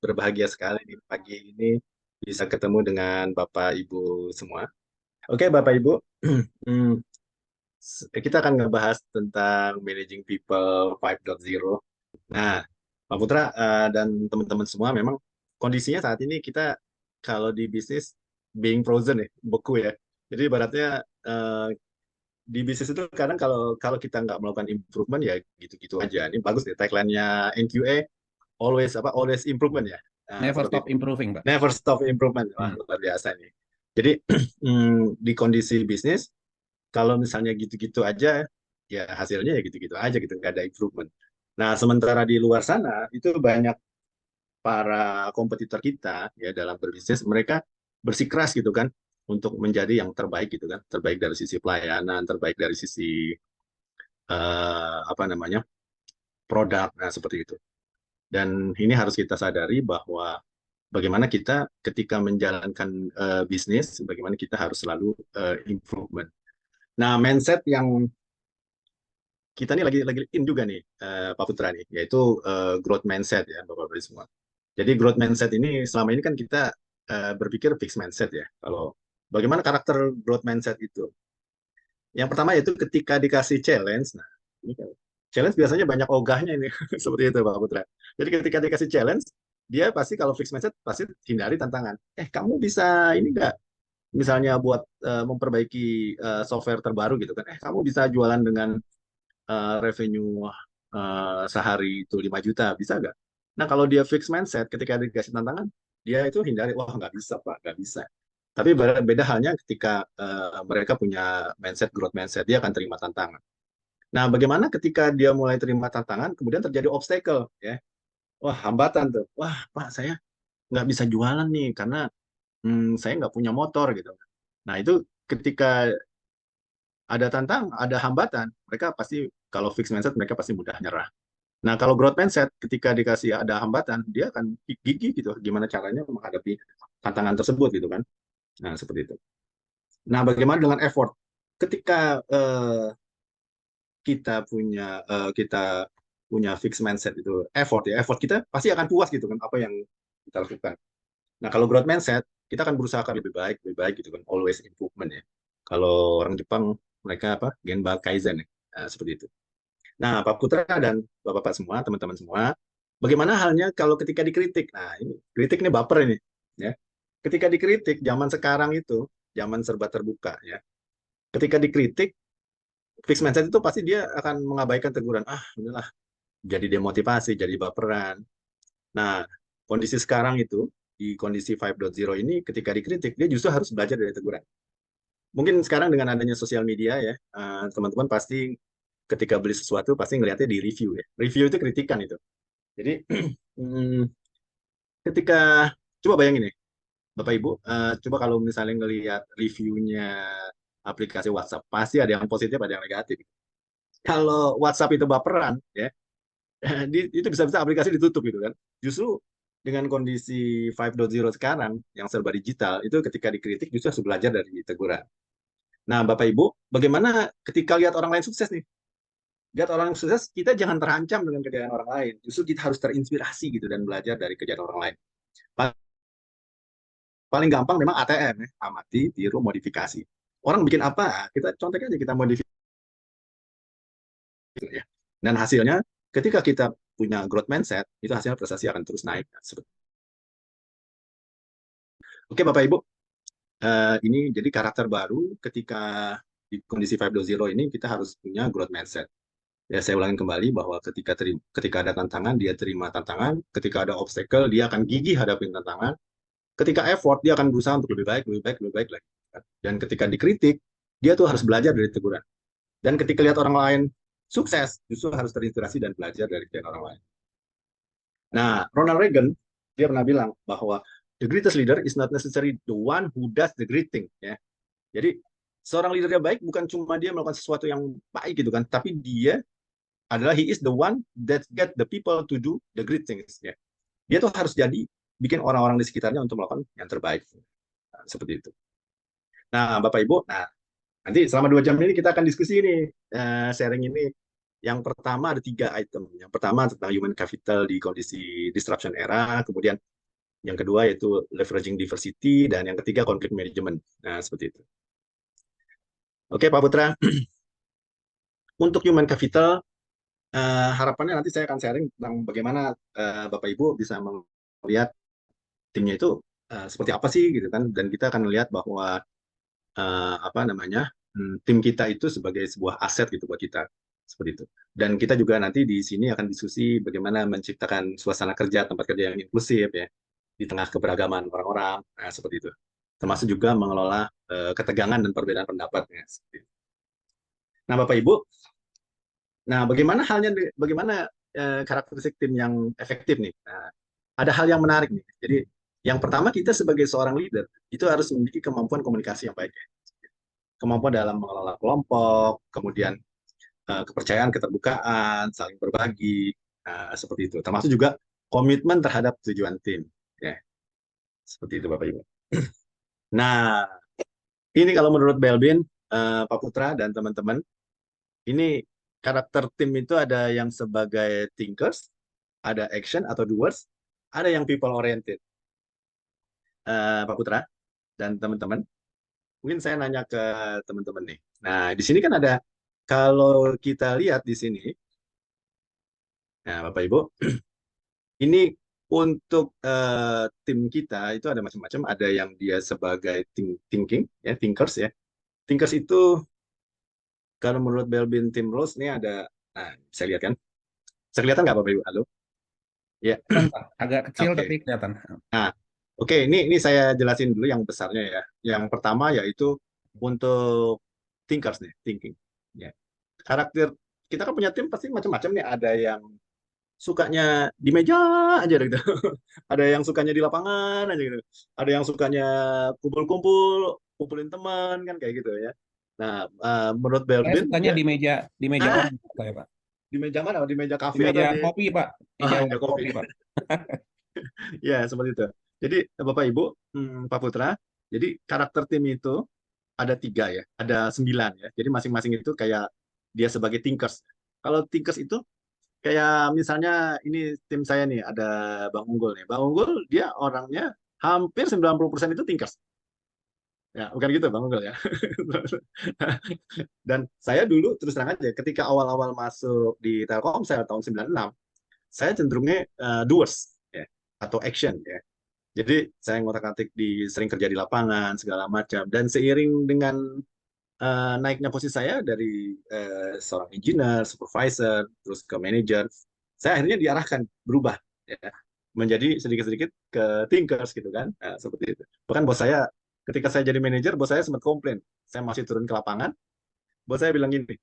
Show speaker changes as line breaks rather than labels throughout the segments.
berbahagia sekali nih pagi ini bisa ketemu dengan Bapak Ibu semua. Oke, Bapak Ibu, hmm, kita akan ngebahas tentang Managing People 5.0. Nah, Pak Putra dan teman-teman semua, memang kondisinya saat ini kita kalau di bisnis being frozen ya, beku ya. Jadi ibaratnya eh, di bisnis itu kadang kalau kalau kita nggak melakukan improvement ya gitu-gitu aja. Ini bagus nih tagline-nya NQA, always improvement ya.
Never
Seperti
stop
itu.
improving, Pak.
Never stop improvement. Wah,
Hmm.
luar biasa nih. Jadi di kondisi bisnis kalau misalnya gitu-gitu aja ya hasilnya ya gitu-gitu aja gitu, nggak ada improvement. Nah, sementara di luar sana itu banyak para kompetitor kita ya dalam berbisnis, mereka bersikeras gitu kan untuk menjadi yang terbaik gitu kan, terbaik dari sisi pelayanan, terbaik dari sisi apa namanya, produk, nah seperti itu. Dan ini harus kita sadari bahwa bagaimana kita ketika menjalankan bisnis, bagaimana kita harus selalu improvement. Nah, mindset yang kita nih lagi in juga nih, Pak Putra nih, yaitu growth mindset ya, Bapak-Bapak semua. Jadi growth mindset ini selama ini kan kita berpikir fixed mindset ya. Kalau bagaimana karakter growth mindset itu? Yang pertama yaitu ketika dikasih challenge, nah ini kan challenge biasanya banyak ogahnya ini, seperti itu Pak Putra. Jadi ketika dikasih challenge, dia pasti kalau fixed mindset pasti hindari tantangan. Kamu bisa ini enggak? Misalnya buat memperbaiki software terbaru gitu kan. Kamu bisa jualan dengan revenue sehari itu 5 juta, bisa nggak? Nah, kalau dia fixed mindset, ketika dikasih tantangan, dia itu hindari, wah nggak bisa Pak, nggak bisa. Tapi beda halnya ketika mereka punya mindset, growth mindset, dia akan terima tantangan. Nah, bagaimana ketika dia mulai terima tantangan, kemudian terjadi obstacle, ya, wah hambatan tuh, wah Pak saya nggak bisa jualan nih karena saya nggak punya motor gitu. Nah, itu ketika ada ada hambatan, mereka pasti kalau fixed mindset mereka pasti mudah nyerah. Nah, kalau growth mindset ketika dikasih ada hambatan, dia akan gigih gitu gimana caranya menghadapi tantangan tersebut gitu kan. Nah, seperti itu. Nah, bagaimana dengan effort? Ketika kita punya fixed mindset itu effort kita pasti akan puas gitu kan apa yang kita lakukan. Nah, kalau growth mindset, kita akan berusaha lebih baik gitu kan, always improvement ya. Kalau orang Jepang mereka apa? Genba Kaizen ya. Nah, seperti itu. Nah, Pak Putra dan Bapak-bapak semua, teman-teman semua, bagaimana halnya kalau ketika dikritik? Nah, ini kritik ini baper ini, ya. Ketika dikritik, zaman sekarang itu, zaman serba terbuka, ya. Ketika dikritik, fixed mindset itu pasti dia akan mengabaikan teguran. Inilah jadi demotivasi, jadi baperan. Nah, kondisi sekarang itu, di kondisi 5.0 ini, ketika dikritik, dia justru harus belajar dari teguran. Mungkin sekarang dengan adanya sosial media ya, teman-teman pasti ketika beli sesuatu pasti ngelihatnya di review ya. Review itu kritikan itu. Jadi hmm, ketika coba bayangin nih, Bapak Ibu, coba kalau misalnya ngelihat reviewnya aplikasi WhatsApp, pasti ada yang positif, ada yang negatif. Kalau WhatsApp itu baperan, ya, itu bisa-bisa aplikasi ditutup gitu kan. Justru dengan kondisi 5.0 sekarang yang serba digital, itu ketika dikritik justru harus belajar dari teguran. Nah, Bapak Ibu, bagaimana ketika lihat orang lain sukses nih? Lihat orang sukses, kita jangan terancam dengan kejayaan orang lain. Justru kita harus terinspirasi gitu dan belajar dari kejayaan orang lain. Paling gampang memang ATM ya, amati, tiru, modifikasi. Orang bikin apa, kita contek aja kita modifikasi ya. Dan hasilnya ketika kita punya growth mindset, itu hasilnya prestasi akan terus naik. Oke Bapak Ibu, ini jadi karakter baru ketika di kondisi 5.0 ini kita harus punya growth mindset. Ya, saya ulangin kembali bahwa ketika ada tantangan, dia terima tantangan. Ketika ada obstacle, dia akan gigih hadapin tantangan. Ketika effort, dia akan berusaha untuk lebih baik, lebih baik, lebih baik lagi. Dan ketika dikritik, dia tuh harus belajar dari teguran. Dan ketika lihat orang lain sukses, justru harus terinspirasi dan belajar dari orang lain. Nah, Ronald Reagan, dia pernah bilang bahwa the greatest leader is not necessarily the one who does the great thing. Ya. Jadi, seorang leader yang baik bukan cuma dia melakukan sesuatu yang baik gitu kan, tapi dia adalah he is the one that get the people to do the great things. Ya. Dia tuh harus jadi bikin orang-orang di sekitarnya untuk melakukan yang terbaik. Nah, seperti itu. Nah, Bapak Ibu, nah nanti selama 2 jam ini kita akan diskusi ini, sharing ini. Yang pertama ada 3 item. Yang pertama tentang human capital di kondisi disruption era, kemudian yang kedua yaitu leveraging diversity, dan yang ketiga conflict management. Nah, seperti itu. Oke, Pak Putra. Untuk human capital, harapannya nanti saya akan sharing tentang bagaimana Bapak Ibu bisa melihat timnya itu seperti apa sih gitu kan, dan kita akan melihat bahwa apa namanya, tim kita itu sebagai sebuah aset gitu buat kita, seperti itu. Dan kita juga nanti di sini akan diskusi bagaimana menciptakan suasana kerja, tempat kerja yang inklusif ya, di tengah keberagaman orang-orang, seperti itu. Termasuk juga mengelola ketegangan dan perbedaan pendapat ya, seperti itu. Nah, Bapak Ibu, nah bagaimana karakteristik tim yang efektif nih? Nah, ada hal yang menarik nih. Jadi yang pertama, kita sebagai seorang leader itu harus memiliki kemampuan komunikasi yang baik ya. Kemampuan dalam mengelola kelompok, kemudian kepercayaan, keterbukaan, saling berbagi, seperti itu. Termasuk juga komitmen terhadap tujuan tim. Ya, seperti itu Bapak Ibu. Nah, ini kalau menurut Belbin, Pak Putra dan teman-teman, ini karakter tim itu ada yang sebagai thinkers, ada action atau doers, ada yang people oriented. Pak Putra dan teman-teman, mungkin saya nanya ke teman-teman nih. Nah, di sini kan ada, kalau kita lihat di sini, nah Bapak Ibu, ini untuk tim kita itu ada macam-macam. Ada yang dia sebagai thinking, ya thinkers ya. Thinkers itu kalau menurut Belbin Tim Rose ini ada, nah bisa lihat kan? Bisa kelihatan nggak Bapak Ibu? Halo? Ya,
Kelihatan, Pak. Agak kecil
oke.
tapi kelihatan.
Nah, oke, ini saya jelasin dulu yang besarnya ya. Yang pertama yaitu untuk thinkers nih, thinking. Ya. Karakter kita kan punya tim pasti macam-macam nih. Ada yang sukanya di meja aja gitu. Ada yang sukanya di lapangan aja gitu. Ada yang sukanya kumpul-kumpul, kumpulin teman kan kayak gitu ya. Nah, menurut
Saya
Belbin
sukanya
ya,
di meja
ah,
orang, saya, Pak.
di meja mana? Di meja
Di
kafe atau
meja
di
kopi, Pak. Meja
meja
warung
kopi?
kopi, Pak.
Ya, seperti itu. Jadi, Bapak Ibu, Pak Putra, jadi karakter tim itu ada 3 ya, ada 9 ya. Jadi masing-masing itu kayak dia sebagai thinkers. Kalau thinkers itu kayak misalnya ini tim saya nih, ada Bang Unggul nih. Bang Unggul dia orangnya hampir 90% itu thinkers. Ya, bukan gitu Bang Unggul ya. Dan saya dulu terus terang aja ketika awal-awal masuk di Telkomsel tahun 96, saya cenderungnya doers ya, atau action ya. Jadi saya ngotak-atik sering kerja di lapangan segala macam, dan seiring dengan naiknya posisi saya dari seorang engineer, supervisor, terus ke manager, saya akhirnya diarahkan berubah ya, menjadi sedikit-sedikit ke thinkers gitu kan. Nah, seperti itu. Bahkan bos saya ketika saya jadi manajer, bos saya sempat komplain. Saya masih turun ke lapangan, bos saya bilang gini,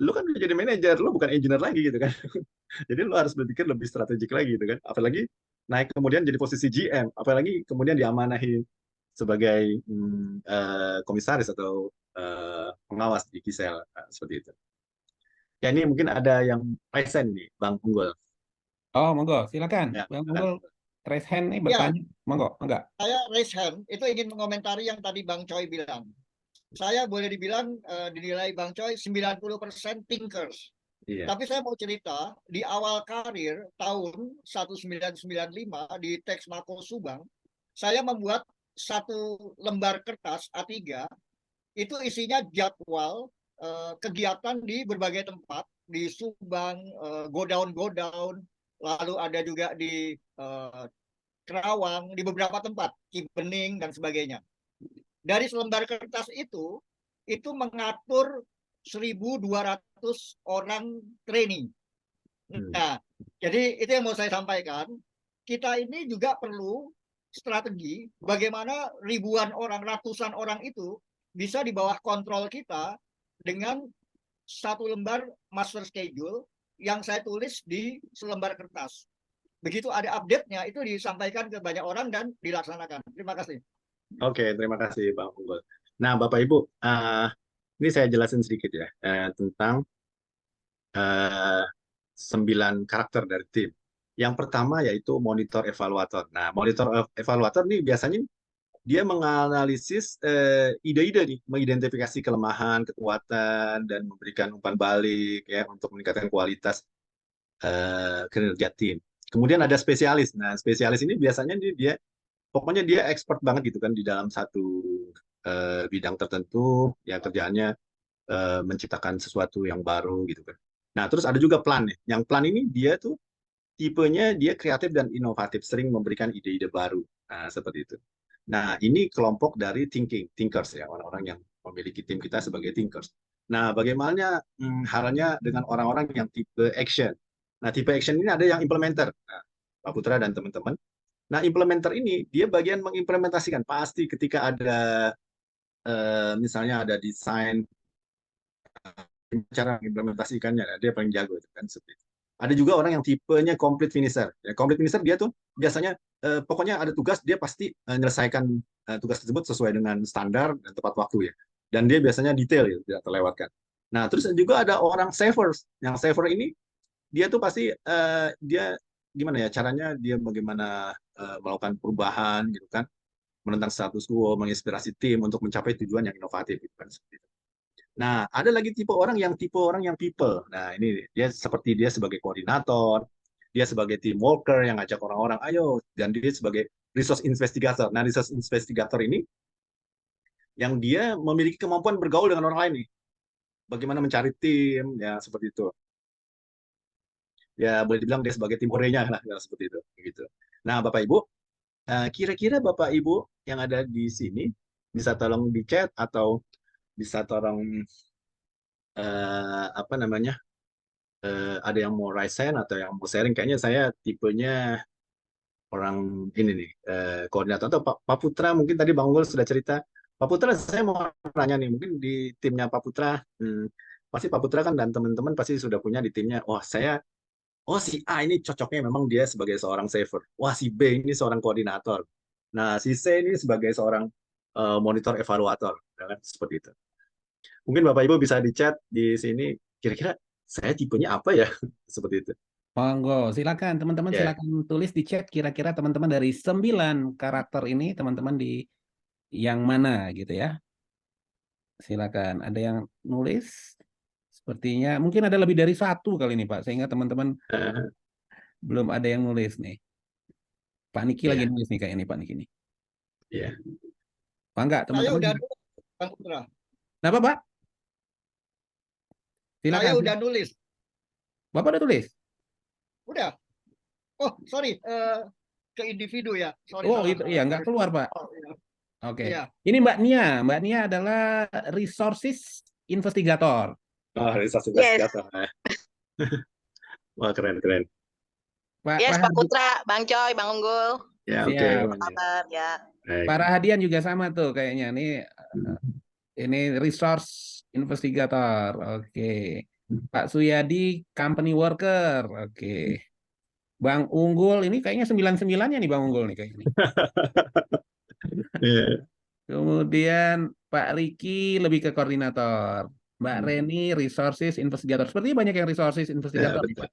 lu kan udah jadi manajer, lu bukan engineer lagi gitu kan. Jadi lu harus berpikir lebih strategik lagi gitu kan. Apalagi naik kemudian jadi posisi GM, apalagi kemudian diamanahi sebagai komisaris atau pengawas di Kisel, seperti itu. Ya ini mungkin ada yang present nih, Bang Unggul.
Oh, monggo, silakan.
Ya,
Bang
silakan.
Unggul, raise hand nih
Ya,
bertanya. Monggo, enggak.
saya raise hand itu ingin mengomentari yang tadi Bang Choi bilang. Saya boleh dibilang dinilai Bang Choi 90% thinkers.
Iya.
Tapi saya mau cerita, di awal karir tahun 1995 di Teks Mako Subang, saya membuat satu lembar kertas A3, itu isinya jadwal kegiatan di berbagai tempat, di Subang, godown-godown, lalu ada juga di Kerawang, di beberapa tempat, Cibening dan sebagainya. Dari selembar kertas itu mengatur 1.200 orang training. Nah, jadi itu yang mau saya sampaikan. Kita ini juga perlu strategi bagaimana ribuan orang, ratusan orang itu bisa di bawah kontrol kita dengan satu lembar master schedule yang saya tulis di selembar kertas. Begitu ada update-nya, itu disampaikan ke banyak orang dan dilaksanakan. Terima kasih.
Oke, terima kasih Bang Unggul. Nah, Bapak Ibu, ini saya jelasin sedikit ya tentang eh, 9 karakter dari tim. Yang pertama yaitu monitor evaluator. Nah, monitor evaluator ini biasanya dia menganalisis ide-ide nih, mengidentifikasi kelemahan, kekuatan, dan memberikan umpan balik ya untuk meningkatkan kualitas kinerja tim. Kemudian ada spesialis. Nah, spesialis ini biasanya dia pokoknya dia expert banget gitu kan di dalam satu bidang tertentu, ya kerjaannya menciptakan sesuatu yang baru gitu kan. Nah, terus ada juga plan nih. Yang plan ini dia tuh tipenya dia kreatif dan inovatif, sering memberikan ide-ide baru. Nah, seperti itu. Nah, ini kelompok dari thinkers ya, orang-orang yang memiliki tim kita sebagai thinkers. Nah, bagaimana halnya dengan orang-orang yang tipe action? Nah, tipe action ini ada yang implementer. Nah, Pak Putra dan teman-teman. Nah, implementer ini dia bagian mengimplementasikan. Pasti ketika ada misalnya ada desain cara mengimplementasikannya, dia paling jago itu kan seperti itu. Ada juga orang yang tipenya complete finisher. Ya, complete finisher dia tuh biasanya pokoknya ada tugas dia pasti menyelesaikan tugas tersebut sesuai dengan standar dan tepat waktu ya. Dan dia biasanya detail ya, tidak terlewatkan. Nah, terus juga ada orang savers. Yang saver ini dia tuh pasti dia gimana ya caranya dia bagaimana melakukan perubahan gitu kan, menentang status quo, menginspirasi tim untuk mencapai tujuan yang inovatif gitu kan seperti itu. Nah, ada lagi tipe orang yang people. Nah, ini dia seperti dia sebagai koordinator, dia sebagai team worker yang ngajak orang-orang, ayo, dan dia sebagai resource investigator. Nah, resource investigator ini yang dia memiliki kemampuan bergaul dengan orang lain nih. Bagaimana mencari tim, ya seperti itu. Ya, boleh dibilang dia sebagai tim orenya lah, ya, seperti itu. Gitu. Nah, Bapak Ibu, kira-kira Bapak Ibu yang ada di sini bisa tolong di chat atau bisa tolong apa namanya ada yang mau raise hand atau yang mau sharing. Kayaknya saya tipenya orang ini nih koordinator atau Pak Putra mungkin tadi Bang Unggul sudah cerita. Pak Putra saya mau nanya nih mungkin di timnya Pak Putra pasti Pak Putra kan dan teman-teman pasti sudah punya di timnya. Wah saya oh si A ini cocoknya memang dia sebagai seorang saver. Wah si B ini seorang koordinator. Nah si C ini sebagai seorang monitor evaluator. Ya kan? Seperti itu. Mungkin Bapak Ibu bisa di chat di sini kira-kira saya tipenya apa ya? Seperti itu.
Monggo, silakan teman-teman
Ya.
silakan tulis di chat kira-kira teman-teman dari 9 karakter ini teman-teman di yang mana gitu ya. Silakan. Ada yang nulis? Sepertinya mungkin ada lebih dari satu kali ini Pak, sehingga teman-teman belum ada yang nulis nih. Pak Niki lagi
Ya.
nulis nih kayak ini Pak Niki nih.
Ya.
Pak enggak
Saya
teman-teman?
udah nulis, Bang Putra.
Kenapa Pak?
Saya
Silakan.
udah nulis.
Bapak udah tulis?
Udah. Oh, sorry. Ke individu ya. Sorry,
Oh
salah,
itu
salah.
iya nggak keluar Pak.
Oh, iya.
Oke.
Iya.
Ini Mbak Nia. Mbak Nia adalah resources investigator.
Oh, resource
Yes,
investigator. Wah, keren, keren.
yes, Pak
Hadi-
Putra, Bang Coy, Bang Unggul,
Ya,
Siap.
oke.
apa kabar ya?
Baik.
Pak Rahadian juga sama tuh kayaknya. Ini resource investigator. Oke. Pak Suyadi company worker. Oke. Bang Unggul ini kayaknya 99-nya nih Bang Unggul nih kayaknya.
Iya.
Kemudian Pak Riki lebih ke koordinator. Mbak Reni resources investigator. Sepertinya banyak yang resources
Ya,
investigator nih
betul.
Pak.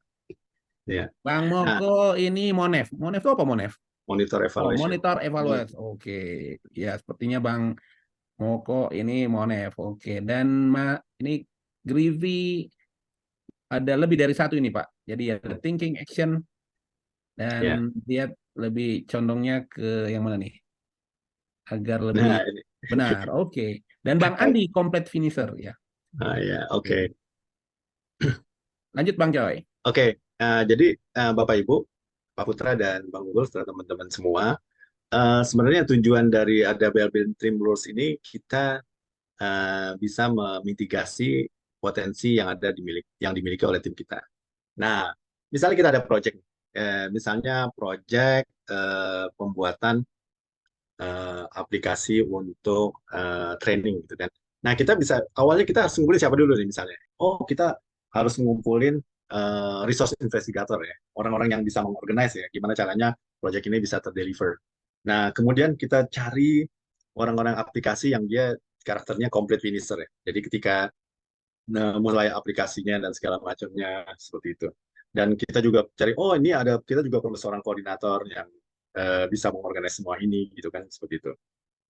Ya.
Bang
Nah,
Moko ini Monef. Monef itu apa Monef?
monitor
Oh,
evaluation.
monitor evaluasi. Oke. Ya, sepertinya Bang Moko ini Monef. Oke. Dan ini Grivi ada lebih dari satu ini Pak. Jadi ada thinking action dan
Ya.
dia lebih condongnya ke yang mana nih? Agar lebih
Nah, ini.
benar. Oke. Dan Bang Andi complete finisher ya.
Ah, ya, oke.
Lanjut Bang Joy.
Oke. Jadi Bapak Ibu, Pak Putra dan Bang Unggul, serta teman-teman semua, sebenarnya tujuan dari ada Build Trim Rules ini kita bisa memitigasi potensi yang yang dimiliki oleh tim kita. Nah, misalnya kita ada project, misalnya project pembuatan aplikasi untuk training gitu kan. Nah, kita bisa awalnya kita harus ngumpulin siapa dulu nih misalnya. Oh, kita harus ngumpulin resource investigator ya, orang-orang yang bisa mengorganize ya, gimana caranya project ini bisa terdeliver. Nah, kemudian kita cari orang-orang aplikasi yang dia karakternya complete finisher ya. Jadi ketika mulai aplikasinya dan segala macamnya seperti itu. Dan kita juga cari, oh ini ada kita juga perlu seorang koordinator yang bisa mengorganisasi semua ini, gitu kan seperti itu.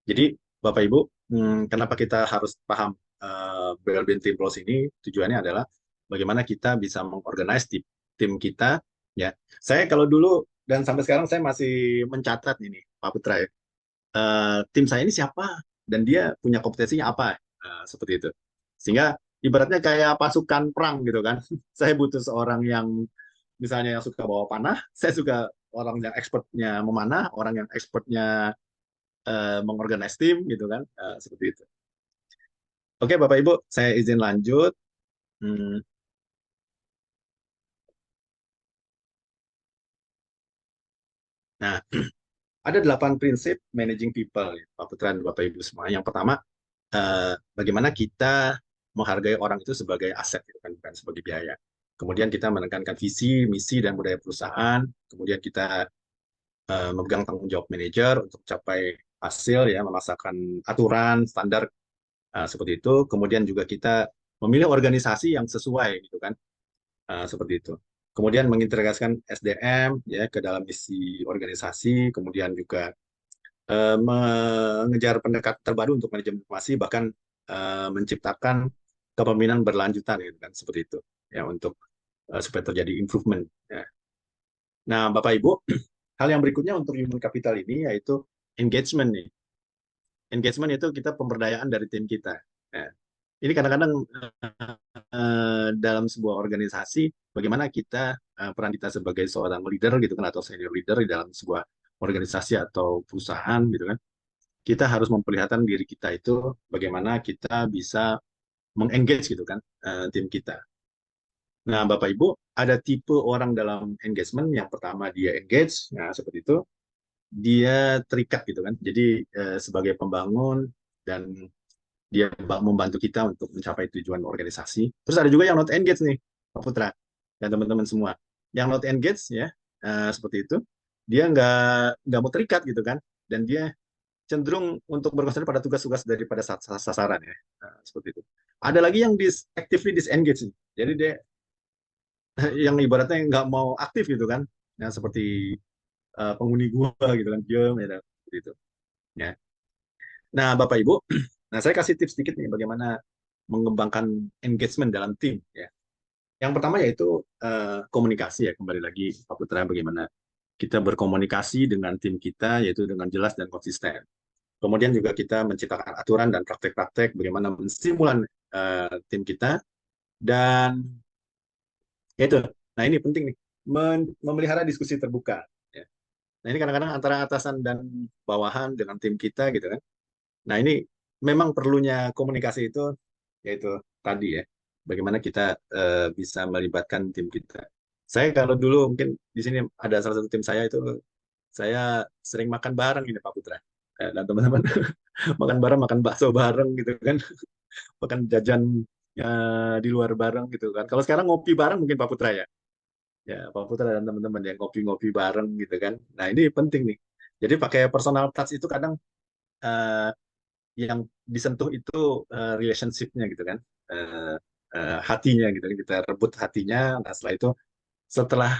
Jadi Bapak Ibu, kenapa kita harus paham BLBN Team Plus ini? Tujuannya adalah bagaimana kita bisa mengorganisasi tim kita Ya, saya kalau dulu dan sampai sekarang saya masih mencatat ini, Pak Putra ya. Tim saya ini siapa dan dia punya kompetensinya apa, seperti itu. Sehingga ibaratnya kayak pasukan perang gitu kan. Saya butuh seorang yang misalnya yang suka bawa panah, saya suka orang yang expertnya memanah, orang yang expertnya mengorganize tim gitu kan, seperti itu. Oke Bapak Ibu, saya izin lanjut. Hmm, Nah, ada 8 prinsip managing people, ya, Pak Putra dan Bapak Ibu semua. Yang pertama, bagaimana kita menghargai orang itu sebagai aset, gitu kan, bukan sebagai biaya. Kemudian kita menekankan visi, misi, dan budaya perusahaan. Kemudian kita memegang tanggung jawab manajer untuk capai hasil, ya, memasakkan aturan, standar, seperti itu. Kemudian juga kita memilih organisasi yang sesuai, gitu kan, seperti itu. Kemudian mengintegrasikan SDM ya ke dalam misi organisasi. Kemudian juga mengejar pendekatan terbaru untuk manajemen informasi, bahkan menciptakan kepemimpinan berlanjutan gitu kan, seperti itu ya, untuk supaya terjadi improvement ya. Nah Bapak Ibu, hal yang berikutnya untuk human capital ini yaitu engagement nih. Engagement itu kita pemberdayaan dari tim kita ya. Ini kadang-kadang dalam sebuah organisasi bagaimana kita, peran kita sebagai seorang leader gitu kan, atau senior leader di dalam sebuah organisasi atau perusahaan gitu kan, kita harus memperlihatkan diri kita itu bagaimana kita bisa mengengage gitu kan, tim kita. Nah, Bapak Ibu, ada tipe orang dalam engagement. Yang pertama dia engage, nah seperti itu. Dia terikat gitu kan. Jadi sebagai pembangun dan dia membantu kita untuk mencapai tujuan organisasi. Terus ada juga yang not engage nih, Pak Putra dan teman-teman semua. Yang not engage ya, seperti itu. Dia nggak mau terikat gitu kan, dan dia cenderung untuk berkonsentrasi pada tugas-tugas daripada sasaran ya. Nah, seperti itu. Ada lagi yang actively disengage. Jadi dia yang ibaratnya nggak mau aktif gitu kan. Nah, seperti penghuni gua gitu kan, diam ya, seperti itu. Ya. Nah, Bapak Ibu, nah saya kasih tips sedikit nih bagaimana mengembangkan engagement dalam tim ya. Yang pertama yaitu komunikasi ya, kembali lagi Pak Putra, bagaimana kita berkomunikasi dengan tim kita yaitu dengan jelas dan konsisten. Kemudian juga kita menciptakan aturan dan praktek-praktek bagaimana menstimulan tim kita, dan yaitu, nah ini penting nih, memelihara diskusi terbuka. Ya. Nah ini kadang-kadang antara atasan dan bawahan dengan tim kita gitu kan. Nah ini memang perlunya komunikasi itu, yaitu tadi ya, bagaimana kita bisa melibatkan tim kita. Saya kalau dulu mungkin di sini ada salah satu tim saya itu, saya sering makan bareng ini Pak Putra. Dan teman-teman makan bareng, makan bakso bareng gitu kan, makan jajan di luar bareng gitu kan. Kalau sekarang ngopi bareng mungkin Pak Putra ya, ya Pak Putra dan teman-teman yang ngopi-ngopi bareng gitu kan. Nah ini penting nih. Jadi pakai personal touch itu kadang eh, yang disentuh itu relationship-nya gitu kan, eh, hatinya gitu kan, kita rebut hatinya. Nah setelah itu, setelah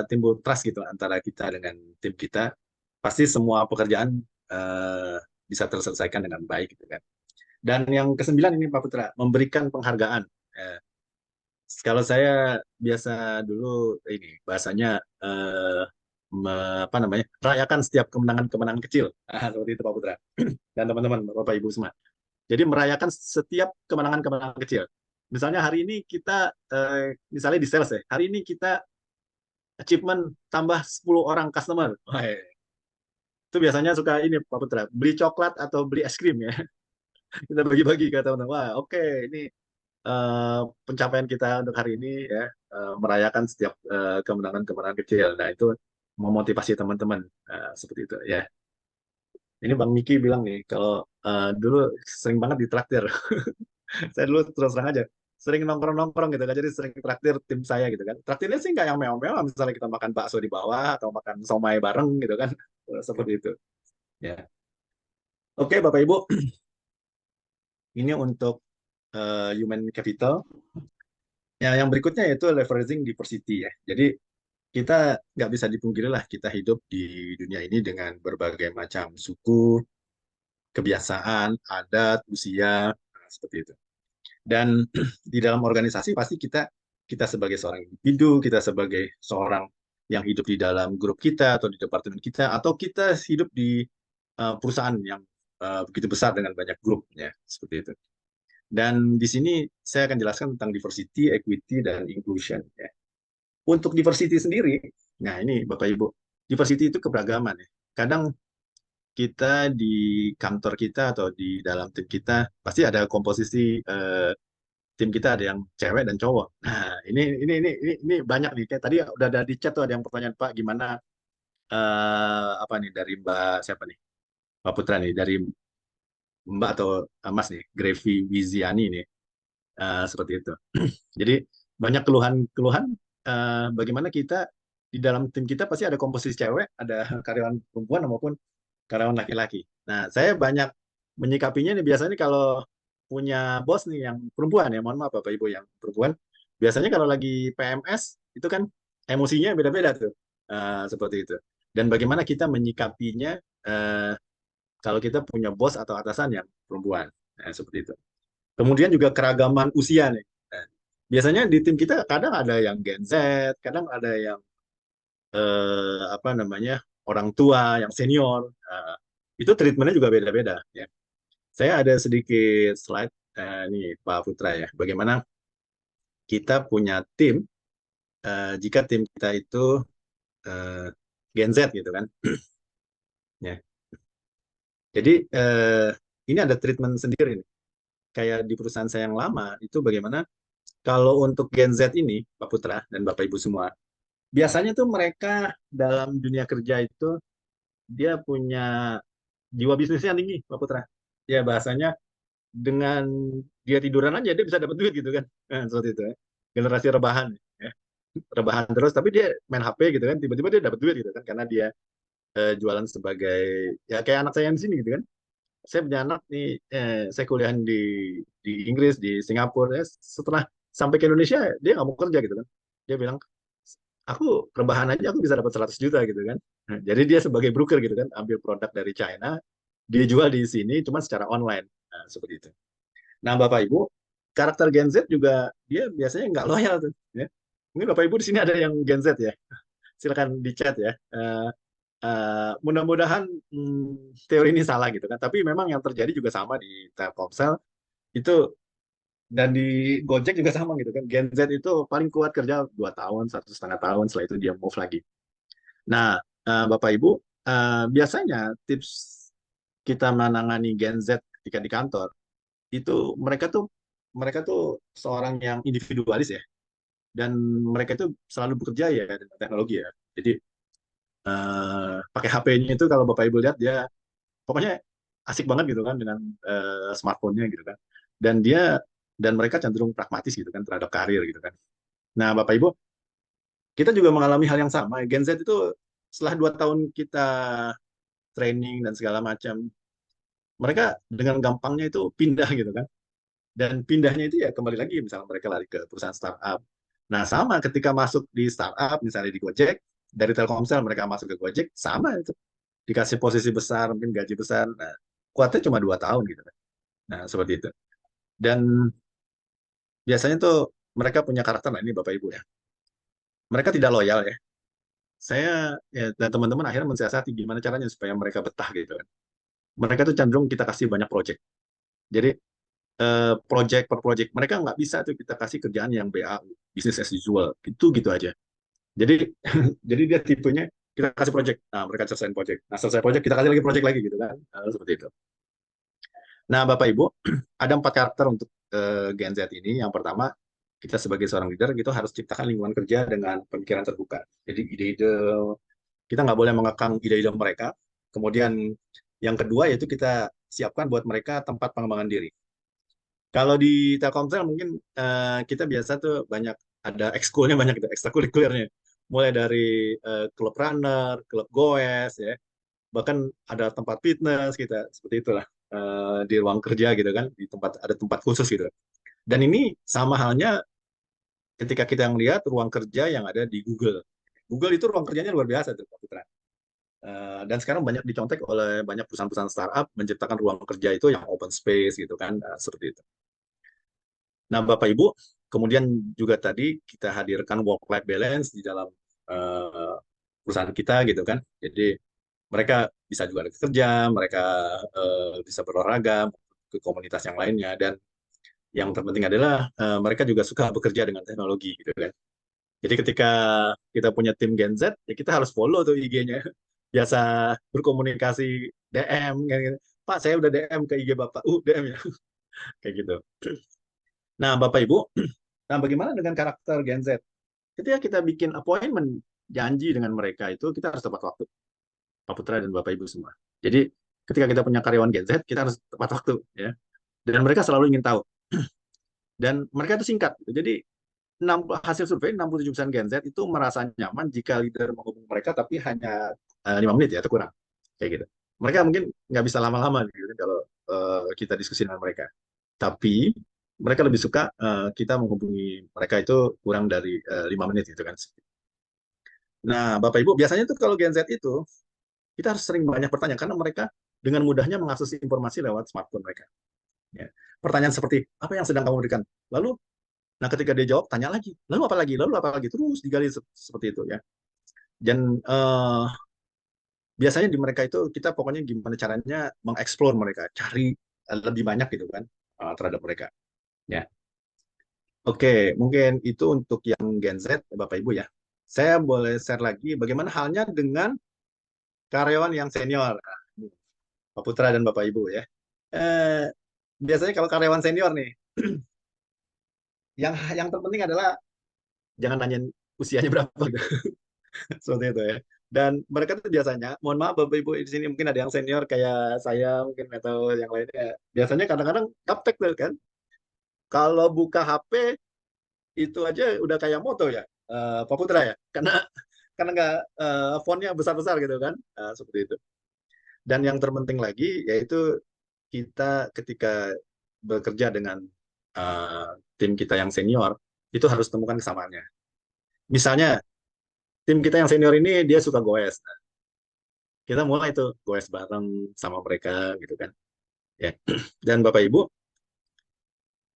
timbul trust gitu antara kita dengan tim kita, pasti semua pekerjaan bisa terselesaikan dengan baik gitu kan. Dan yang ke-9 ini Pak Putra, memberikan penghargaan. Eh, Kalau saya biasa dulu ini bahasanya apa namanya, rayakan setiap kemenangan-kemenangan kecil. Seperti itu Pak Putra dan teman-teman Bapak Ibu semua. Jadi merayakan setiap kemenangan-kemenangan kecil. Misalnya hari ini kita misalnya di sales ya, hari ini kita achievement tambah 10 orang customer. Wah, itu biasanya suka ini Pak Putra, beli coklat atau beli es krim ya. Kita bagi-bagi ke teman-teman. Wah, oke, ini pencapaian kita untuk hari ini ya, merayakan setiap kemenangan-kemenangan kecil. Nah, itu memotivasi teman-teman, seperti itu ya. Ini Bang Miki bilang nih, kalau dulu sering banget ditraktir. Saya dulu terus terang aja, sering nongkrong-nongkrong gitu kan, jadi sering traktir tim saya gitu kan. Traktirnya sih nggak yang mewah-mewah, misalnya kita makan bakso di bawah atau makan somai bareng gitu kan, seperti itu. Ya, oke Bapak Ibu, ini untuk human capital. Ya, yang berikutnya yaitu leveraging diversity ya. Jadi kita nggak bisa dipungkiri lah, kita hidup di dunia ini dengan berbagai macam suku, kebiasaan, adat, usia, seperti itu. Dan di dalam organisasi pasti kita sebagai seorang individu, kita sebagai seorang yang hidup di dalam grup kita atau di departemen kita, atau kita hidup di perusahaan yang begitu besar dengan banyak grupnya, seperti itu. Dan di sini saya akan jelaskan tentang diversity, equity, dan inclusion. Ya. Untuk diversity sendiri, nah ini Bapak Ibu, diversity itu keberagaman. Ya. Kadang kita di kantor kita atau di dalam tim kita pasti ada komposisi tim kita ada yang cewek dan cowok. Nah, ini banyak nih. Kayak tadi udah ada di chat tuh ada yang pertanyaan Pak gimana apa nih dari Mbak siapa nih? Mbak Putra nih dari Mbak atau Mas nih, Grevi Wiziani nih. Seperti itu. Jadi banyak keluhan-keluhan bagaimana kita di dalam tim kita pasti ada komposisi cewek, ada karyawan perempuan maupun karyawan laki-laki. Nah, saya banyak menyikapinya nih biasanya kalau punya bos nih yang perempuan ya, mohon maaf Bapak Ibu yang perempuan, biasanya kalau lagi PMS itu kan emosinya beda-beda tuh, seperti itu. Dan bagaimana kita menyikapinya kalau kita punya bos atau atasan yang perempuan, seperti itu. Kemudian juga keragaman usia nih. Nah, biasanya di tim kita kadang ada yang Gen Z, kadang ada yang apa namanya orang tua, yang senior. Itu treatmentnya juga beda-beda. Ya. Saya ada sedikit slide nih Pak Putra ya. Bagaimana kita punya tim jika tim kita itu Gen Z gitu kan. Ya. Jadi ini ada treatment sendiri nih. Kayak di perusahaan saya yang lama itu bagaimana kalau untuk Gen Z ini Pak Putra dan Bapak Ibu semua, biasanya tuh mereka dalam dunia kerja itu dia punya jiwa bisnisnya tinggi Pak Putra. Ya bahasanya dengan dia tiduran aja dia bisa dapat duit gitu kan. Seperti itu ya. Generasi rebahan ya. Rebahan terus tapi dia main HP gitu kan tiba-tiba dia dapat duit gitu kan karena dia jualan sebagai ya kayak anak saya di sini gitu kan. Saya punya anak nih saya kuliah di Inggris di Singapura ya. Setelah sampai ke Indonesia dia nggak mau kerja gitu kan. Dia bilang aku rebahan aja aku bisa dapat 100 juta gitu kan. Jadi dia sebagai broker gitu kan ambil produk dari China dia jual di sini cuma secara online. Nah, seperti itu. Nah, Bapak Ibu, karakter Gen Z juga dia biasanya nggak loyal tuh. Ya. Mungkin Bapak Ibu di sini ada yang Gen Z ya. Silakan di chat ya. Mudah-mudahan teori ini salah gitu kan. Tapi memang yang terjadi juga sama di Telkomsel itu dan di Gojek juga sama gitu kan. Gen Z itu paling kuat kerja 2 tahun, 1,5 tahun. Setelah itu dia move lagi. Nah, Bapak Ibu, biasanya tips kita menangani Gen Z ketika di kantor itu mereka tuh seorang yang individualis ya dan mereka itu selalu bekerja ya dengan teknologi ya jadi pakai HP-nya itu kalau Bapak Ibu lihat dia pokoknya asik banget gitu kan dengan smartphone-nya gitu kan dan mereka cenderung pragmatis gitu kan terhadap karir gitu kan. Nah Bapak Ibu kita juga mengalami hal yang sama. Gen Z itu setelah 2 tahun kita training dan segala macam mereka dengan gampangnya itu pindah gitu kan. Dan pindahnya itu ya kembali lagi misalnya mereka lari ke perusahaan startup. Nah sama ketika masuk di startup misalnya di Gojek dari Telkomsel mereka masuk ke Gojek sama itu dikasih posisi besar mungkin gaji besar. Nah kuatnya cuma 2 tahun gitu kan. Nah seperti itu. Dan biasanya tuh mereka punya karakter nah ini Bapak Ibu ya. Mereka tidak loyal ya. Saya ya, dan teman-teman akhirnya mensiasati gimana caranya supaya mereka betah gitu kan. Mereka tuh cenderung kita kasih banyak project. Jadi project per project mereka nggak bisa tuh kita kasih kerjaan yang BAU business as usual gitu aja jadi jadi dia tipenya kita kasih project nah mereka selesai project nah selesai project kita kasih lagi project lagi gitu kan seperti itu. Nah Bapak Ibu ada 4 karakter untuk Gen Z ini. Yang pertama kita sebagai seorang leader gitu harus ciptakan lingkungan kerja dengan pemikiran terbuka jadi ide-ide kita nggak boleh mengekang ide-ide mereka. Kemudian yang kedua yaitu kita siapkan buat mereka tempat pengembangan diri. Kalau di Telkomsel mungkin kita biasa tuh banyak ada ekskulnya banyak gitu, ekstrakurikulernya. Mulai dari klub runner, klub goes ya. Bahkan ada tempat fitness kita seperti itulah di ruang kerja gitu kan, di tempat ada tempat khusus gitu. Dan ini sama halnya ketika kita melihat ruang kerja yang ada di Google. Google itu ruang kerjanya luar biasa tuh Pak Putra. Dan sekarang banyak dicontek oleh banyak perusahaan-perusahaan startup menciptakan ruang kerja itu yang open space gitu kan, seperti itu. Nah, Bapak Ibu, kemudian juga tadi kita hadirkan work-life balance di dalam perusahaan kita gitu kan. Jadi mereka bisa juga kerja, mereka bisa berolahraga ke komunitas yang lainnya, dan yang terpenting adalah mereka juga suka bekerja dengan teknologi gitu kan. Jadi ketika kita punya tim Gen Z, ya kita harus follow tuh IG-nya. Biasa berkomunikasi DM, kan, gitu. Pak, saya udah DM ke IG Bapak. DM ya. Kayak gitu. Nah, Bapak Ibu, nah bagaimana dengan karakter Gen Z? Ketika kita bikin appointment, janji dengan mereka itu, kita harus tepat waktu. Pak Putra dan Bapak Ibu semua. Jadi, ketika kita punya karyawan Gen Z, kita harus tepat waktu. Ya. Dan mereka selalu ingin tahu. Dan mereka itu singkat. Jadi, hasil survei 67% Gen Z itu merasa nyaman jika leader menghubungi mereka, tapi hanya 5 menit ya, atau kurang. Kayak gitu. Mereka mungkin nggak bisa lama-lama gitu, kalau kita diskusi dengan mereka. Tapi mereka lebih suka kita menghubungi mereka itu kurang dari 5 menit gitu kan. Nah, Bapak Ibu, biasanya tuh kalau Gen Z itu kita harus sering banyak bertanya karena mereka dengan mudahnya mengakses informasi lewat smartphone mereka. Ya. Pertanyaan seperti apa yang sedang kamu berikan? Lalu, nah ketika dia jawab, tanya lagi. Lalu apa lagi? Lalu apa lagi? Terus digali seperti itu ya. Dan biasanya di mereka itu kita pokoknya gimana caranya mengeksplor mereka, cari lebih banyak gitu kan terhadap mereka. Ya. Oke, mungkin itu untuk yang Gen Z, Bapak Ibu ya. Saya boleh share lagi bagaimana halnya dengan karyawan yang senior. Nah, Pak Putra dan Bapak Ibu ya. Eh, biasanya kalau karyawan senior nih, yang terpenting adalah jangan nanyain usianya berapa gitu. Seperti itu ya. Dan mereka tuh biasanya, mohon maaf Bapak Ibu di sini mungkin ada yang senior kayak saya mungkin atau yang lainnya. Biasanya kadang-kadang gaptek tuh kan. Kalau buka HP itu aja udah kayak moto ya, Pak Putra ya. Karena nggak fontnya besar-besar gitu kan. Seperti itu. Dan yang terpenting lagi yaitu kita ketika bekerja dengan tim kita yang senior itu harus temukan kesamaannya. Misalnya tim kita yang senior ini dia suka goes, nah, kita mulai tuh goes bareng sama mereka gitu kan. Ya. Dan Bapak Ibu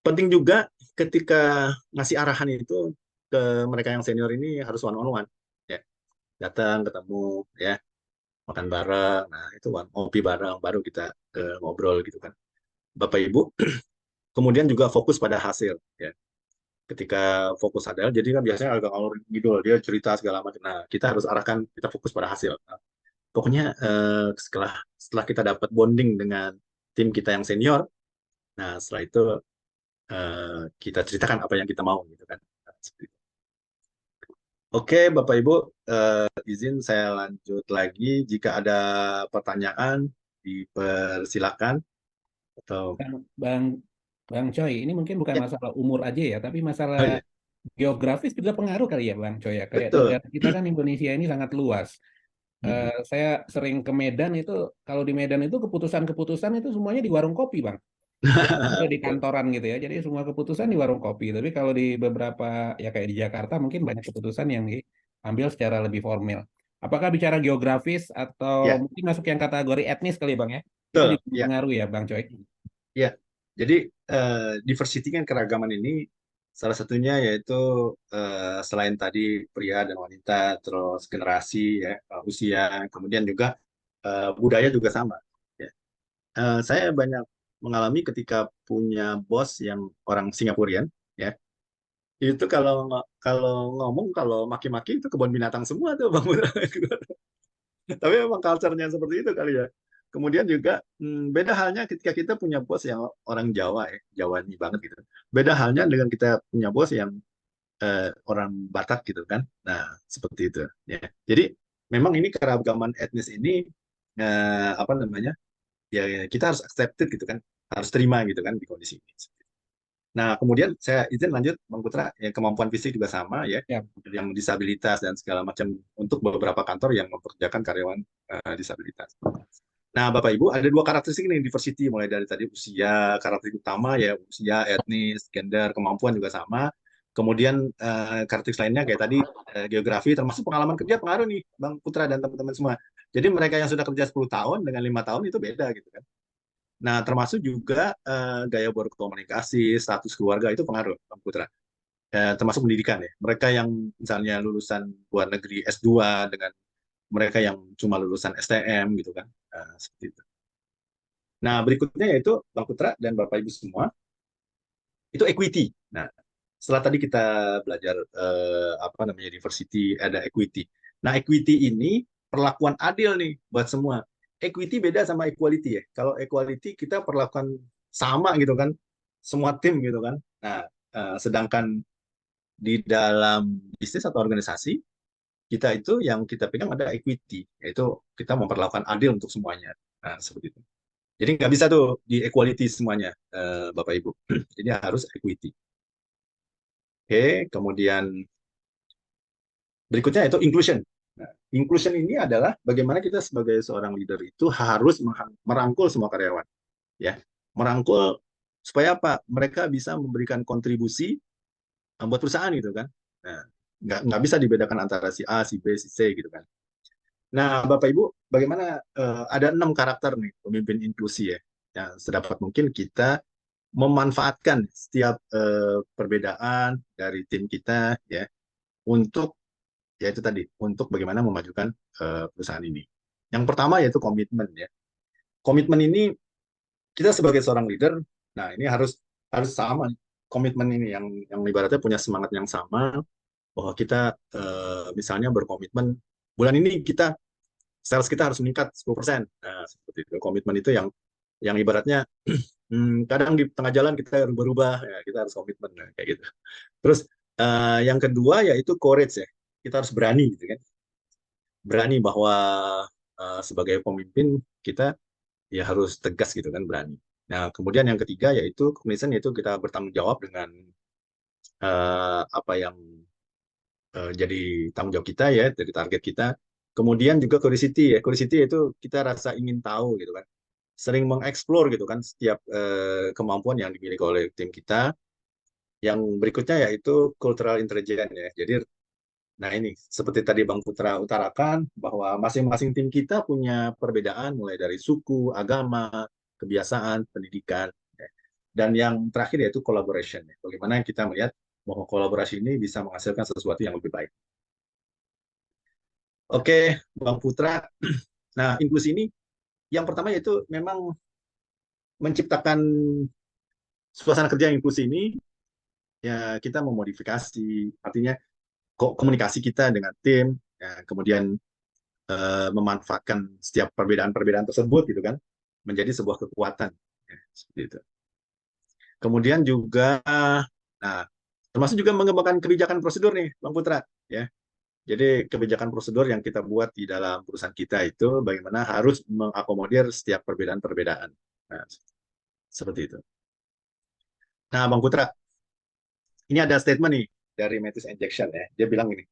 penting juga ketika ngasih arahan itu ke mereka yang senior ini harus one on one. Ya. Datang ketemu ya makan bareng, nah itu ngopi bareng baru kita ngobrol gitu kan. Bapak Ibu kemudian juga fokus pada hasil ya. Ketika fokus adalah jadi kan biasanya agak ngalor ngidul dia cerita segala macam. Nah, kita harus arahkan kita fokus pada hasil. Nah, pokoknya setelah kita dapat bonding dengan tim kita yang senior, nah setelah itu kita ceritakan apa yang kita mau gitu kan. Nah, seperti itu. Oke, Bapak Ibu, izin saya lanjut lagi. Jika ada pertanyaan, dipersilakan atau
Bang Bang Coy, ini mungkin bukan
ya,
masalah umur aja ya, tapi masalah
oh, ya.
geografis juga pengaruh kali ya Bang Coy ya. Kayak
Betul.
negara kita kan Indonesia ini sangat luas.
Mm-mm.
Saya sering ke Medan itu, kalau di Medan itu keputusan-keputusan itu semuanya di warung kopi Bang. Jadi ada di
Betul.
kantoran gitu ya. Jadi semua keputusan di warung kopi. Tapi kalau di beberapa ya kayak di Jakarta mungkin banyak keputusan yang diambil secara lebih formal. Apakah bicara geografis atau
Ya,
mungkin masuk yang kategori etnis kali Bang ya? Itu
betul.
juga
Ya,
mempengaruhi ya Bang Coy.
ya. Jadi diversity kan keragaman ini salah satunya yaitu selain tadi pria dan wanita, terus generasi ya, usia, kemudian juga budaya juga sama. Ya. Saya banyak mengalami ketika punya bos yang orang Singapurian, ya. Itu kalau ngomong kalau maki-maki itu kebun binatang semua tuh Bang Putra. Tapi memang culture-nya seperti itu kali ya. Kemudian juga beda halnya ketika kita punya bos yang orang Jawa ya, Jawani banget gitu. Beda halnya dengan kita punya bos yang orang Batak gitu kan. Nah, seperti itu ya. Jadi memang ini keragaman etnis ini apa namanya? Ya kita harus accepted gitu kan. Harus terima gitu kan di kondisi ini. Nah, kemudian saya izin lanjut Bang Putra, ya, kemampuan fisik juga sama ya,
Ya,
yang disabilitas dan segala macam untuk beberapa kantor yang mempekerjakan karyawan disabilitas. Nah, Bapak Ibu, ada dua karakteristik nih diversity, mulai dari tadi usia, karakteristik utama ya, usia, etnis, gender, kemampuan juga sama. Kemudian karakteristik lainnya kayak tadi geografi, termasuk pengalaman kerja pengaruh nih, Bang Putra dan teman-teman semua. Jadi mereka yang sudah kerja 10 tahun dengan 5 tahun itu beda gitu kan. Nah, termasuk juga gaya berkomunikasi, status keluarga itu pengaruh, Bang Putra. termasuk pendidikan ya. Mereka yang misalnya lulusan luar negeri S2 dengan mereka yang cuma lulusan STM gitu kan. Seperti itu. Nah, berikutnya yaitu Bang Putra dan Bapak Ibu semua, itu equity. Nah, setelah tadi kita belajar apa namanya diversity, ada equity. Nah, equity ini perlakuan adil nih buat semua. Equity beda sama equality ya. Kalau equality kita perlakuan sama gitu kan, semua tim gitu kan. Nah, sedangkan di dalam bisnis atau organisasi kita itu yang kita pegang ada equity, yaitu kita memperlakukan adil untuk semuanya. Nah, seperti itu. Jadi nggak bisa tuh di equality semuanya, Bapak Ibu. Jadi harus equity. Oke, kemudian berikutnya yaitu inclusion. Nah, inclusion ini adalah bagaimana kita sebagai seorang leader itu harus merangkul semua karyawan, ya, merangkul supaya apa? Mereka bisa memberikan kontribusi buat perusahaan gitu kan. Nah, nggak bisa dibedakan antara si A, si B, si C gitu kan. Nah, Bapak Ibu, bagaimana ada 6 karakter nih pemimpin inklusi ya. Ya, sedapat mungkin kita memanfaatkan setiap perbedaan dari tim kita ya untuk ya itu tadi untuk bagaimana memajukan perusahaan ini. Yang pertama yaitu komitmen ya. Komitmen ini kita sebagai seorang leader, nah ini harus sama komitmen ini yang ibaratnya punya semangat yang sama bahwa kita misalnya berkomitmen bulan ini kita sales kita harus meningkat 10%. Nah, seperti itu. Komitmen itu yang ibaratnya kadang di tengah jalan kita berubah, ya, kita harus komitmen kayak gitu. Terus yang kedua yaitu courage ya. Kita harus berani gitu kan. Berani bahwa sebagai pemimpin kita ya harus tegas gitu kan, berani. Nah, kemudian yang ketiga yaitu cognizant, yaitu kita bertanggung jawab dengan apa yang jadi tanggung jawab kita ya, dari target kita. Kemudian juga curiosity ya. Curiosity itu kita rasa ingin tahu gitu kan. Sering mengeksplor gitu kan setiap kemampuan yang dimiliki oleh tim kita. Yang berikutnya yaitu cultural intelligence ya. Jadi nah ini seperti tadi Bang Putra utarakan bahwa masing-masing tim kita punya perbedaan mulai dari suku, agama, kebiasaan, pendidikan ya. Dan yang terakhir yaitu collaboration ya. Bagaimana kita melihat bahwa kolaborasi ini bisa menghasilkan sesuatu yang lebih baik. Oke, Bang Putra. Nah, inklusi ini yang pertama yaitu memang menciptakan suasana kerja yang inklusi ini ya kita memodifikasi, artinya komunikasi kita dengan tim, ya, kemudian memanfaatkan setiap perbedaan-perbedaan tersebut gitu kan menjadi sebuah kekuatan ya, seperti itu. Kemudian juga nah termasuk juga mengembangkan kebijakan prosedur nih Bang Putra ya. Jadi kebijakan prosedur yang kita buat di dalam perusahaan kita itu bagaimana harus mengakomodir setiap perbedaan-perbedaan. Nah, seperti itu. Nah, Bang Putra, ini ada statement nih dari Matthews Injection ya. Dia bilang ini,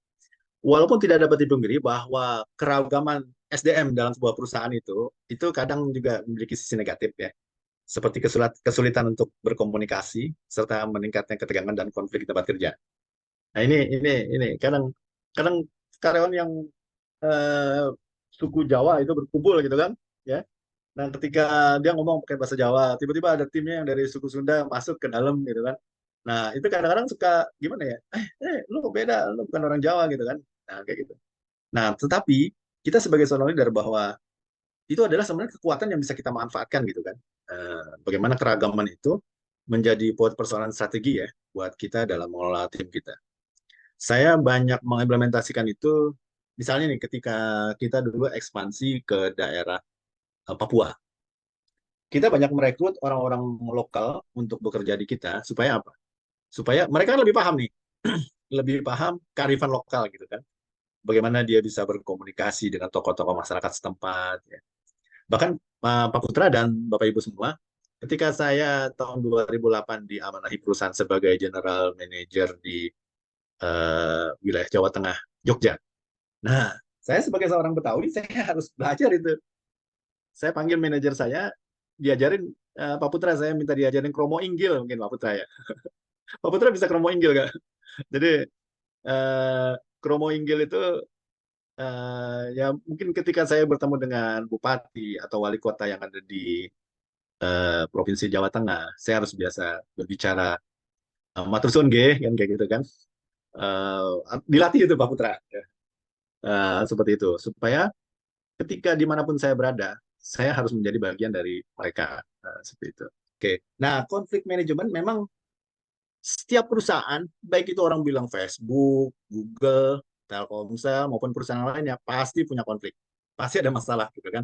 walaupun tidak dapat dipungkiri bahwa keragaman SDM dalam sebuah perusahaan itu kadang juga memiliki sisi negatif ya, seperti kesulitan untuk berkomunikasi serta meningkatnya ketegangan dan konflik di tempat kerja. Nah ini kadang kadang karyawan yang eh, suku Jawa itu berkumpul gitu kan, ya. Nah ketika dia ngomong pakai bahasa Jawa, tiba-tiba ada timnya yang dari suku Sunda masuk ke dalam gitu kan. Nah itu kadang-kadang suka gimana ya? Lu beda, lu bukan orang Jawa gitu kan. Nah kayak gitu. Nah, tetapi kita sebagai seorang leader bahwa itu adalah sebenarnya kekuatan yang bisa kita manfaatkan gitu kan. Bagaimana keragaman itu menjadi persoalan strategi ya buat kita dalam mengelola tim kita. Saya banyak mengimplementasikan itu, misalnya nih ketika kita dulu ekspansi ke daerah Papua. Kita banyak merekrut orang-orang lokal untuk bekerja di kita, supaya apa? Supaya mereka lebih paham nih, lebih paham kearifan lokal gitu kan. Bagaimana dia bisa berkomunikasi dengan tokoh-tokoh masyarakat setempat. Ya. Bahkan Pak Putra dan Bapak Ibu semua, ketika saya tahun 2008 diamanahi perusahaan sebagai General Manager di wilayah Jawa Tengah, Jogja. Nah, saya sebagai seorang Betawi, saya harus belajar itu. Saya panggil manajer saya, diajarin, Pak Putra, saya minta diajarin kromo inggil, mungkin Pak Putra ya. Pak Putra bisa kromo inggil, Kak? Jadi, kromo inggil itu ya mungkin ketika saya bertemu dengan bupati atau wali kota yang ada di Provinsi Jawa Tengah, saya harus biasa berbicara matur suwun nggih kan kayak gitu kan. Dilatih itu Pak Putra ya. Seperti itu supaya ketika dimanapun saya berada saya harus menjadi bagian dari mereka. Seperti itu. Oke, nah konflik manajemen memang setiap perusahaan, baik itu orang bilang Facebook, Google, Telkomsel maupun perusahaan lainnya pasti punya konflik, pasti ada masalah gitu kan.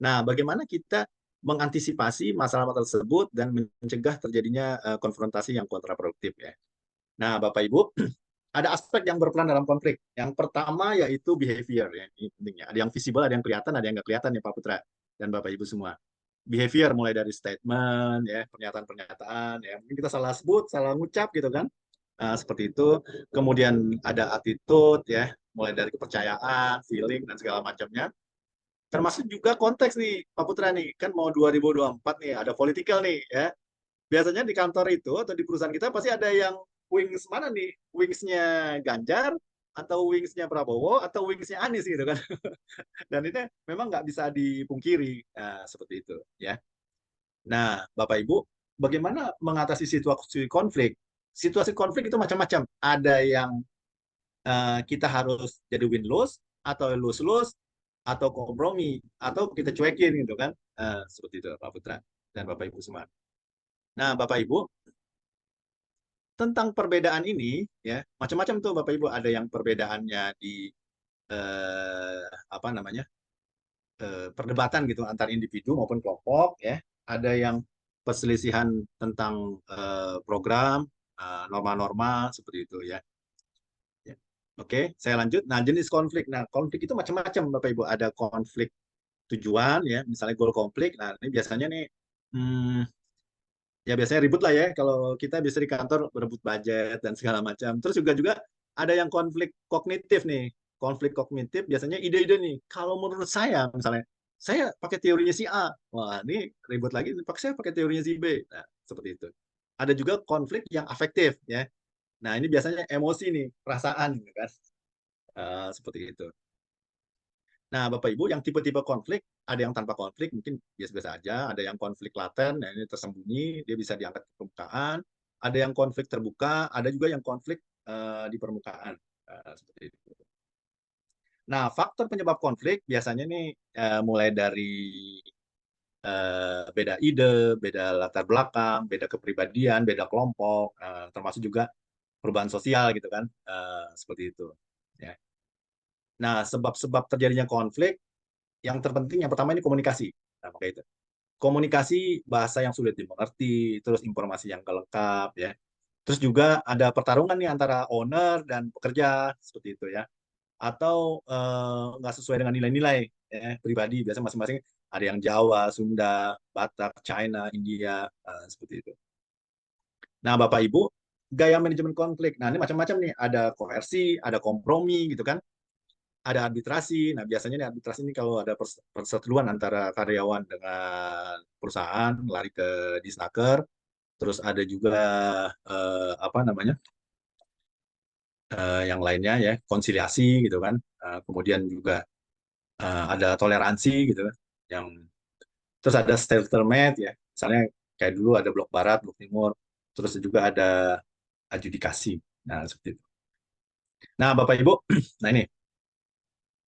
Nah, bagaimana kita mengantisipasi masalah tersebut dan mencegah terjadinya konfrontasi yang kontraproduktif ya. Nah, Bapak Ibu, ada aspek yang berperan dalam konflik. Yang pertama yaitu behavior ya, ini pentingnya. Ada yang visible, ada yang kelihatan, ada yang nggak kelihatan ya Pak Putra dan Bapak Ibu semua. Behavior mulai dari statement ya, pernyataan-pernyataan ya. Mungkin kita salah sebut, salah ngucap gitu kan. Seperti itu. Kemudian ada attitude ya, mulai dari kepercayaan, feeling dan segala macamnya. Termasuk juga konteks nih Pak Putra nih, kan mau 2024 nih, ada political nih ya. Biasanya di kantor itu atau di perusahaan kita pasti ada yang wings mana nih? Wingsnya Ganjar atau wingsnya Prabowo atau wingsnya Anies gitu kan. Dan ini memang nggak bisa dipungkiri seperti itu ya. Nah, Bapak Ibu, bagaimana mengatasi situasi konflik? Situasi konflik itu macam-macam. Ada yang kita harus jadi win-lose atau lose-lose atau kompromi atau kita cuekin gitu kan. Seperti itu Pak Putra dan Bapak Ibu semua. Nah, Bapak Ibu, tentang perbedaan ini ya macam-macam tuh Bapak Ibu, ada yang perbedaannya di apa namanya perdebatan gitu antar individu maupun kelompok ya, ada yang perselisihan tentang program norma-norma seperti itu ya. Oke, saya lanjut. Nah, jenis konflik. Nah, konflik itu macam-macam Bapak Ibu, ada konflik tujuan ya, misalnya goal konflik. Nah, ini biasanya nih ya biasanya ribut lah ya kalau kita bisa di kantor berebut budget dan segala macam. Terus juga ada yang konflik kognitif nih. Konflik kognitif biasanya ide-ide nih. Kalau menurut saya misalnya saya pakai teorinya si A. Wah, ini ribut lagi saya pakai teorinya si B. Nah, seperti itu. Ada juga konflik yang afektif ya. Nah, ini biasanya emosi nih, perasaan gitu kan. Seperti itu. Nah, Bapak Ibu, yang tipe-tipe konflik, ada yang tanpa konflik, mungkin biasa-biasa aja. Ada yang konflik laten, nah ini tersembunyi, dia bisa diangkat ke permukaan. Ada yang konflik terbuka, ada juga yang konflik di permukaan. Seperti itu. Nah, faktor penyebab konflik biasanya nih mulai dari beda ide, beda latar belakang, beda kepribadian, beda kelompok, termasuk juga perubahan sosial gitu kan, seperti itu. Ya. Nah, sebab-sebab terjadinya konflik yang terpenting yang pertama ini komunikasi. Nah, maka itu. Komunikasi bahasa yang sulit dimengerti, terus informasi yang gak lengkap ya. Terus juga ada pertarungan nih antara owner dan pekerja seperti itu ya. Atau nggak sesuai dengan nilai-nilai ya, pribadi. Biasanya masing-masing ada yang Jawa, Sunda, Batak, China, India seperti itu. Nah, Bapak Ibu, gaya manajemen konflik. Nah, ini macam-macam nih. Ada koersi, ada kompromi gitu kan. Ada arbitrasi. Nah, biasanya nih arbitrasi ini kalau ada perseteruan antara karyawan dengan perusahaan, lari ke disnaker. Terus ada juga apa namanya yang lainnya ya, konsiliasi gitu kan. Kemudian juga ada toleransi gitu kan. Yang terus ada stalemate ya. Misalnya kayak dulu ada blok barat, blok timur. Terus juga ada adjudikasi. Nah, seperti itu. Nah, Bapak Ibu, nah ini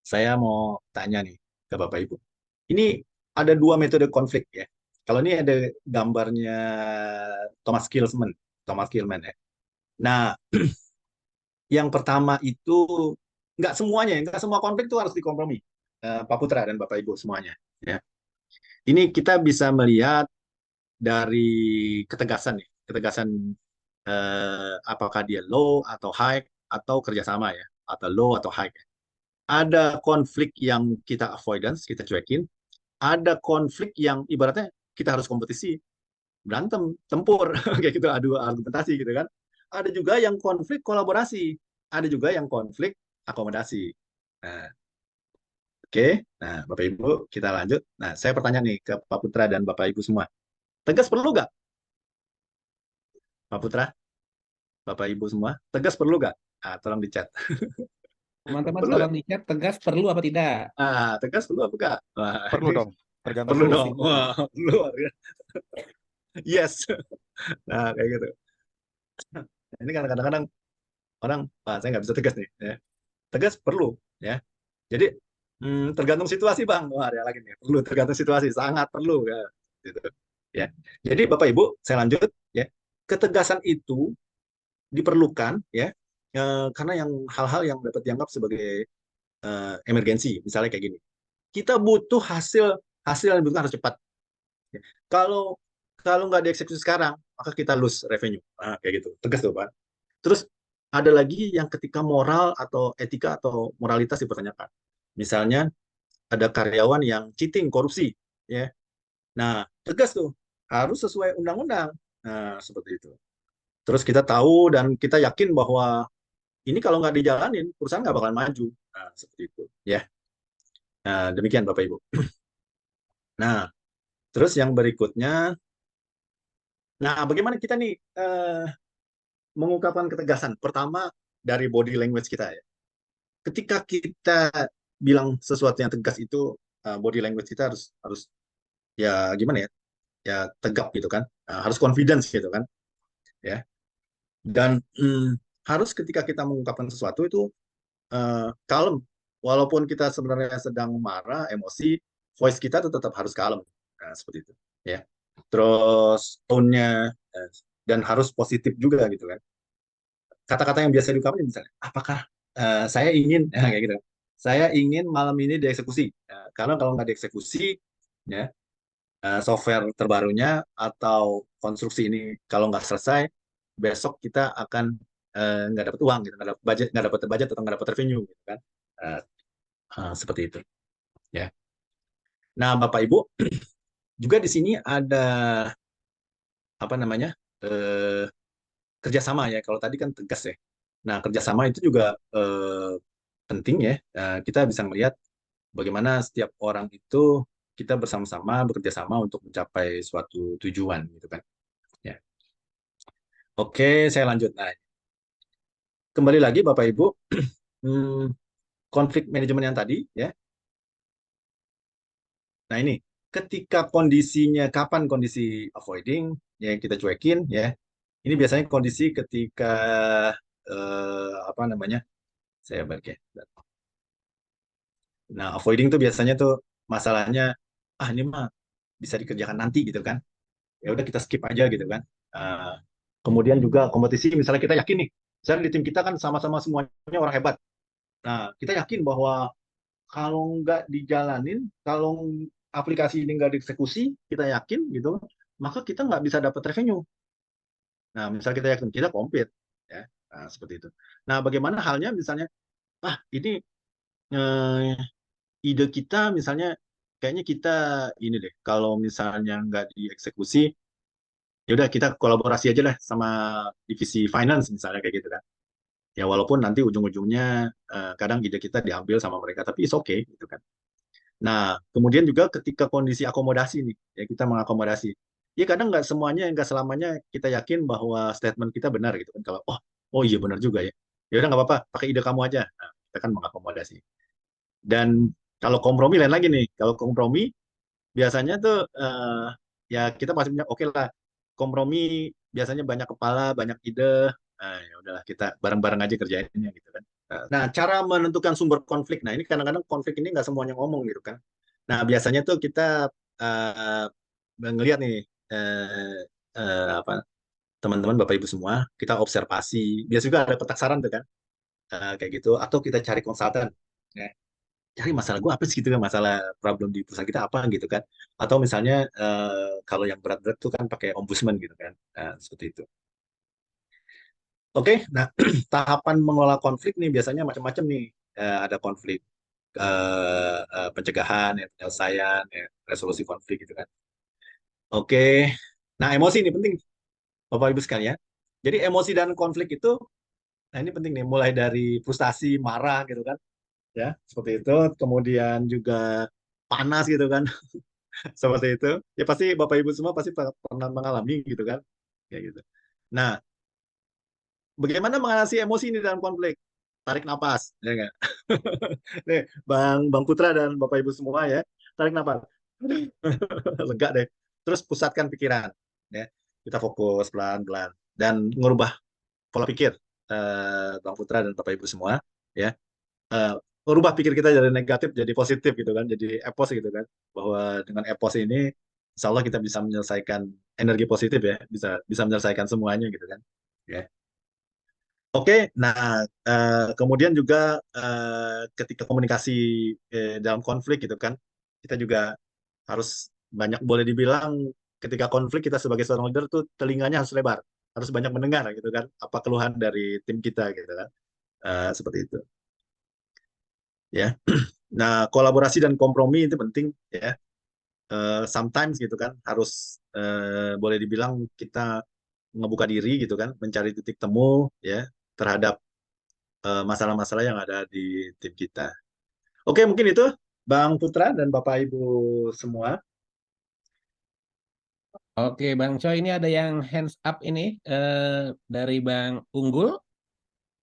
saya mau tanya nih ke Bapak Ibu. Ini ada dua metode konflik ya. Kalau ini ada gambarnya Thomas Kilmann, ya. Nah, yang pertama itu nggak semua konflik itu harus dikompromi, Pak Putra dan Bapak Ibu semuanya. Ya. Ini kita bisa melihat dari ketegasan nih, apakah dia low atau high atau kerjasama ya, atau low atau high. Ada konflik yang kita avoidance, kita cuekin. Ada konflik yang ibaratnya kita harus kompetisi, berantem, tempur, kayak gitu, adu argumentasi gitu kan. Ada juga yang konflik kolaborasi, ada juga yang konflik akomodasi. Nah, oke. Nah, Bapak Ibu, kita lanjut. Nah, saya bertanya nih ke Pak Putra dan Bapak Ibu semua. Tegas perlu nggak? Pak Putra, Bapak Ibu semua, tegas perlu nggak? Tolong di chat.
Teman-teman
Perlu
tolong di-chat tegas perlu apa tidak?
tegas perlu apa enggak?
Perlu dong, tergantung
Perlu
fungsi.
dong. Wah, perlu. Yes. Nah, kayak gitu. Ini kan kadang-kadang orang, Pak, saya nggak bisa tegas nih. Ya. Tegas perlu, ya. Jadi tergantung situasi, Bang. Wah, ada lagi nih. Perlu tergantung situasi, sangat perlu, ya. Gitu. Ya. Jadi Bapak Ibu, saya lanjut, ya. Ketegasan itu diperlukan, ya, karena yang hal-hal yang dapat dianggap sebagai emergensi, misalnya kayak gini. Kita butuh hasil yang dibutuhkan harus cepat. Ya. Kalau kalau nggak dieksekusi sekarang, maka kita lose revenue. Nah, kayak gitu. Tegas tuh, Pak. Terus ada lagi yang ketika moral atau etika atau moralitas dipertanyakan. Misalnya ada karyawan yang cheating, korupsi, ya. Nah, tegas tuh, harus sesuai undang-undang. Nah, seperti itu. Terus kita tahu dan kita yakin bahwa ini kalau nggak dijalanin, perusahaan nggak bakalan maju. Nah, seperti itu, ya. Nah, demikian Bapak Ibu. Nah, terus yang berikutnya, nah bagaimana kita nih mengungkapkan ketegasan? Pertama dari body language kita ya. Ketika kita bilang sesuatu yang tegas itu, body language kita harus ya gimana ya? Ya tegap gitu kan. Harus confidence gitu kan, ya. Dan harus ketika kita mengungkapkan sesuatu itu kalem. Walaupun kita sebenarnya sedang marah, emosi, voice kita tuh tetap harus kalem. Nah, seperti itu, ya. Terus tone-nya dan harus positif juga gitu kan. Kata-kata yang biasa diungkapkan misalnya, apakah saya ingin kayak gitu. Saya ingin malam ini dieksekusi. Karena kalau nggak dieksekusi, ya software terbarunya atau konstruksi ini kalau nggak selesai, besok kita akan nggak dapat uang gitu, nggak dapat budget atau nggak dapat revenue gitu kan. Eh, seperti itu, ya. Nah, Bapak Ibu, juga di sini ada apa namanya kerjasama ya. Kalau tadi kan tegas ya. Nah, kerjasama itu juga penting ya. Kita bisa melihat bagaimana setiap orang itu kita bersama-sama bekerja sama untuk mencapai suatu tujuan gitu kan. Ya. Oke, saya lanjut. Nah, kembali lagi Bapak Ibu, konflik manajemen yang tadi ya. Nah, ini ketika kondisinya kapan kondisi avoiding yang kita cuekin ya. Ini biasanya kondisi ketika apa namanya? Saya balik ya. Nah, avoiding tuh biasanya tuh masalahnya ini mah bisa dikerjakan nanti gitu kan. Ya udah kita skip aja gitu kan. Uh, Kemudian juga kompetisi, misalnya kita yakin nih, misalnya di tim kita kan sama-sama semuanya orang hebat. Nah, kita yakin bahwa kalau nggak dijalanin, kalau aplikasi ini nggak dieksekusi, kita yakin gitu, maka kita nggak bisa dapat revenue. Nah, misalnya kita yakin, kita compete, ya, nah, seperti itu. Nah, bagaimana halnya misalnya, ini eh, ide kita misalnya, kayaknya kita ini deh, kalau misalnya nggak dieksekusi, ya udah kita kolaborasi aja lah sama divisi finance misalnya kayak gitu kan. Ya walaupun nanti ujung-ujungnya kadang ide kita diambil sama mereka, tapi it's okay gitu kan. Nah, kemudian juga ketika kondisi akomodasi nih, ya kita mengakomodasi. Ya kadang nggak semuanya, nggak selamanya kita yakin bahwa statement kita benar gitu kan. Kalau oh iya benar juga ya. Ya udah nggak apa-apa, pakai ide kamu aja. Nah, kita kan mengakomodasi. Dan kalau kompromi lain lagi nih. Kalau kompromi biasanya tuh ya kita pasti punya oke lah. Kompromi biasanya banyak kepala, banyak ide. Ya udahlah kita bareng-bareng aja kerjainnya gitu kan. Nah, cara menentukan sumber konflik. Nah, ini kadang-kadang konflik ini nggak semuanya ngomong gitu kan. Nah, biasanya tuh kita uh, ngelihat nih apa teman-teman Bapak Ibu semua, kita observasi. Biasa juga ada kotak saran tuh kan, kayak gitu. Atau kita cari konsultan, ya. Cari masalah gue apa sih gitu kan, masalah problem di perusahaan kita apa gitu kan. Atau misalnya kalau yang berat-berat tuh kan pakai ombudsman gitu kan. Seperti itu. Oke, nah tahapan mengelola konflik nih biasanya macam-macam nih. Ada konflik pencegahan, ya, penyelesaian, ya, resolusi konflik gitu kan. Oke, nah emosi ini penting, Bapak Ibu sekalian. Jadi emosi dan konflik itu, nah ini penting nih, mulai dari frustasi, marah gitu kan, ya seperti itu. Kemudian juga panas gitu kan, seperti itu. Ya pasti Bapak Ibu semua pasti pernah mengalami gitu kan, kayak gitu. Nah, bagaimana mengatasi emosi ini dalam konflik? Tarik napas, ya nggak? Nih, Bang Putra dan Bapak Ibu semua ya, tarik napas. Lega deh. Terus pusatkan pikiran, ya. Kita fokus pelan-pelan dan ngerubah pola pikir Bang Putra dan Bapak Ibu semua, ya. Merubah pikir kita dari negatif jadi positif gitu kan, jadi epos gitu kan, bahwa dengan epos ini Insya Allah kita bisa menyelesaikan energi positif ya, bisa bisa menyelesaikan semuanya gitu kan. Ya. Oke, nah kemudian juga ketika komunikasi dalam konflik gitu kan, kita juga harus banyak, boleh dibilang ketika konflik kita sebagai seorang leader tuh telinganya harus lebar, harus banyak mendengar gitu kan, apa keluhan dari tim kita gitu kan. Seperti itu. Ya. Nah, kolaborasi dan kompromi itu penting ya. Sometimes gitu kan harus boleh dibilang kita ngebuka diri gitu kan, mencari titik temu ya terhadap masalah-masalah yang ada di tim kita. Oke, mungkin itu Bang Putra dan Bapak Ibu semua.
Oke, Bang Choi, ini ada yang hands up ini dari Bang Unggul.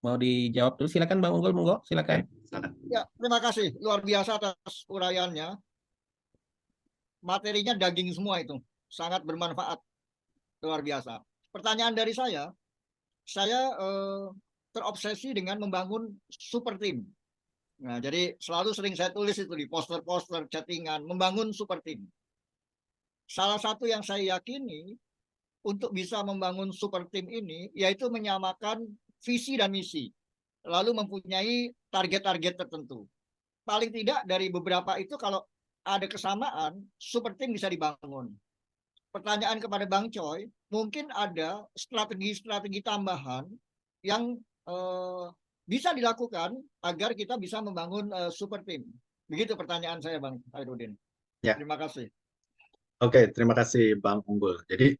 Mau dijawab dulu. Silakan Bang Unggul, monggo. Silakan.
Silakan.
Ya, terima kasih luar biasa atas uraiannya. Materinya daging semua itu, sangat bermanfaat, luar biasa. Pertanyaan dari saya terobsesi dengan membangun super team. Nah, jadi selalu sering saya tulis itu di poster-poster, chattingan, membangun super team. Salah satu yang saya yakini untuk bisa membangun super team ini yaitu menyamakan visi dan misi, lalu mempunyai target-target tertentu. Paling tidak dari beberapa itu kalau ada kesamaan, super team bisa dibangun. Pertanyaan kepada Bang Choi, mungkin ada strategi-strategi tambahan yang bisa dilakukan agar kita bisa membangun super team. Begitu pertanyaan saya, Bang Hairudin.
Ya.
Terima kasih.
Oke, terima kasih Bang Unggul. Jadi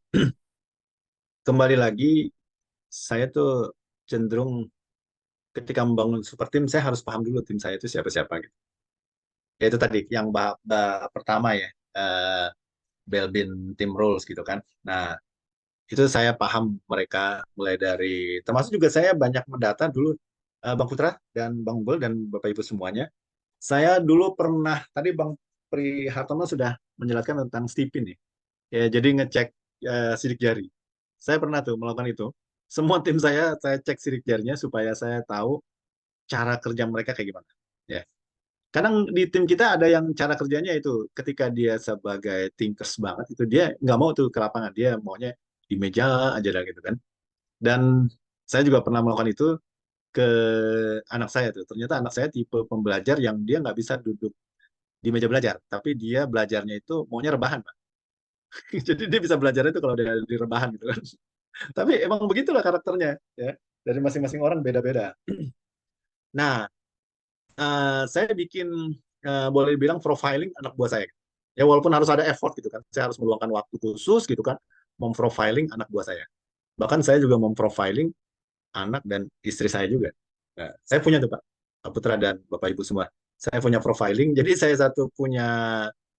kembali lagi, saya tuh cenderung ketika membangun super team, saya harus paham dulu tim saya itu siapa-siapa gitu. Yaitu tadi yang pertama ya, Belbin team rules gitu kan. Nah, itu saya paham mereka mulai dari, termasuk juga saya banyak mendata dulu, Bang Putra dan Bang Unggul dan Bapak Ibu semuanya. Saya dulu pernah, tadi Bang Prihartono sudah menjelaskan tentang Stipin nih. Ya, jadi ngecek sidik jari. Saya pernah tuh melakukan itu. Semua tim saya cek sidik jarinya supaya saya tahu cara kerja mereka kayak gimana. Ya. Kadang di tim kita ada yang cara kerjanya itu ketika dia sebagai thinkers banget itu dia nggak mau tuh ke lapangan, dia maunya di meja aja dah gitu kan. Dan saya juga pernah melakukan itu ke anak saya tuh. Ternyata anak saya tipe pembelajar yang dia nggak bisa duduk di meja belajar, tapi dia belajarnya itu maunya rebahan, Pak. Jadi dia bisa belajar itu kalau dia di rebahan gitu kan. Tapi emang begitulah karakternya ya. Dari masing-masing orang beda-beda. Nah, saya bikin boleh dibilang profiling anak buah saya. Ya walaupun harus ada effort gitu kan. Saya harus meluangkan waktu khusus gitu kan memprofiling anak buah saya. Bahkan saya juga memprofiling anak dan istri saya juga. Nah, saya punya tuh Pak Putra dan Bapak Ibu semua. Saya punya profiling. Jadi saya punya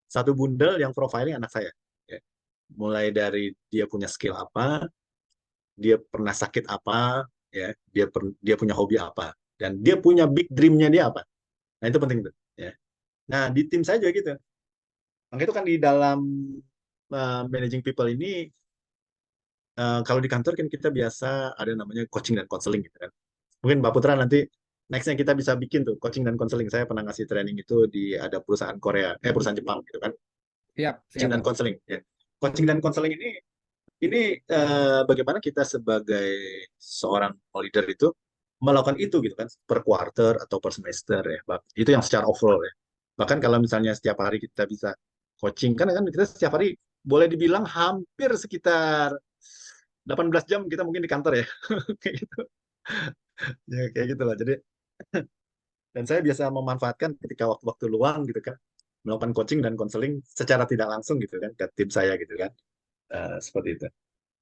satu bundel yang profiling anak saya. Ya. Mulai dari dia punya skill apa, dia pernah sakit apa, ya, dia punya hobi apa, dan dia punya big dream-nya dia apa. Nah, itu penting tuh, ya. Nah, di tim saya juga gitu. Makanya itu kan di dalam managing people ini, kalau di kantor kan kita biasa ada namanya coaching dan counseling gitu kan. Mungkin Mbak Putra nanti nextnya kita bisa bikin tuh coaching dan counseling. Saya pernah ngasih training itu di ada perusahaan Korea, perusahaan Jepang gitu kan.
Siap,
Coaching dan
Bang.
counseling. Ya. Coaching dan counseling ini bagaimana kita sebagai seorang leader itu melakukan itu gitu kan per quarter atau per semester ya, itu yang secara overall ya. Bahkan kalau misalnya setiap hari kita bisa coaching kan kita setiap hari boleh dibilang hampir sekitar 18 jam kita mungkin di kantor ya. Kayak gitu. Ya kayak gitu lah. Jadi dan saya biasa memanfaatkan ketika waktu-waktu luang gitu kan melakukan coaching dan konseling secara tidak langsung gitu kan ke tim saya gitu kan. Seperti itu.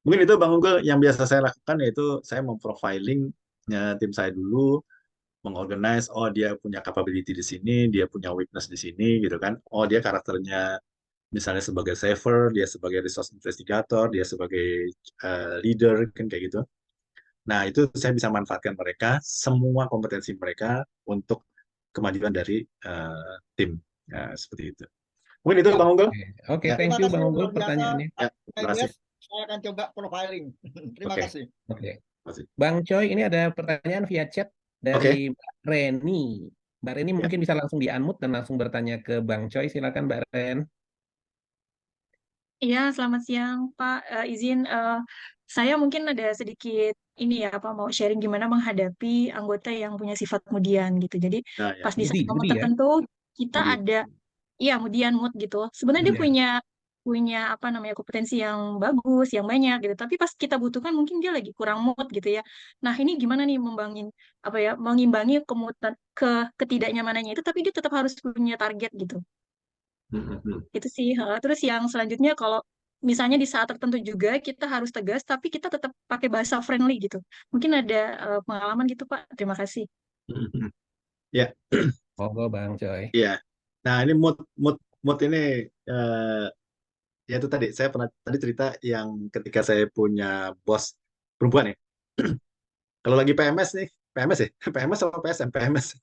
Mungkin itu Bang Unggul yang biasa saya lakukan, yaitu saya memprofiling tim saya dulu, mengorganize, oh dia punya capability di sini, dia punya weakness di sini gitu kan. Oh dia karakternya misalnya sebagai saver, dia sebagai resource investigator, dia sebagai leader kan kayak gitu. Nah, itu saya bisa manfaatkan mereka, semua kompetensi mereka untuk kemajuan dari tim. Ya, seperti itu. Mungkin itu
Ya.
Bang Unggul.
Oke,
Ya.
thank
Terima
you
kasih
Bang Unggul
luar biasa.
pertanyaannya.
Ya, terima kasih.
Saya akan coba profiling. Terima
Oke.
kasih.
Oke.
Masih.
Bang Choi, ini ada pertanyaan via chat
Oke,
dari Mbak Reni. Mbak Reni
ya.
mungkin bisa langsung di-unmute dan langsung bertanya ke Bang Choi. Silakan Mbak Ren.
Iya, selamat siang Pak. Izin saya mungkin ada sedikit ini ya apa mau sharing gimana menghadapi anggota yang punya sifat kemudian gitu. Jadi
Nah, ya.
pas di
Budi,
saat momen
Budi ya.
tertentu kita
Budi.
ada iya kemudian mood gitu. Sebenarnya dia
Iya.
punya apa namanya kompetensi yang bagus, yang banyak gitu. Tapi pas kita butuhkan mungkin dia lagi kurang mood gitu ya. Nah, ini gimana nih mengimbangi ke ketidaknyamanannya itu tapi dia tetap harus punya target gitu. Itu sih. Terus yang selanjutnya kalau misalnya di saat tertentu juga kita harus tegas, tapi kita tetap pakai bahasa friendly gitu. Mungkin ada pengalaman gitu, Pak. Terima kasih.
Ya,
Monggo Bang Choi.
iya. Nah, ini mood mood mood ini ya itu tadi saya pernah tadi cerita yang ketika saya punya bos perempuan ya. Kalau lagi PMS nih, PMS ya, PMS sama PSM, PMS.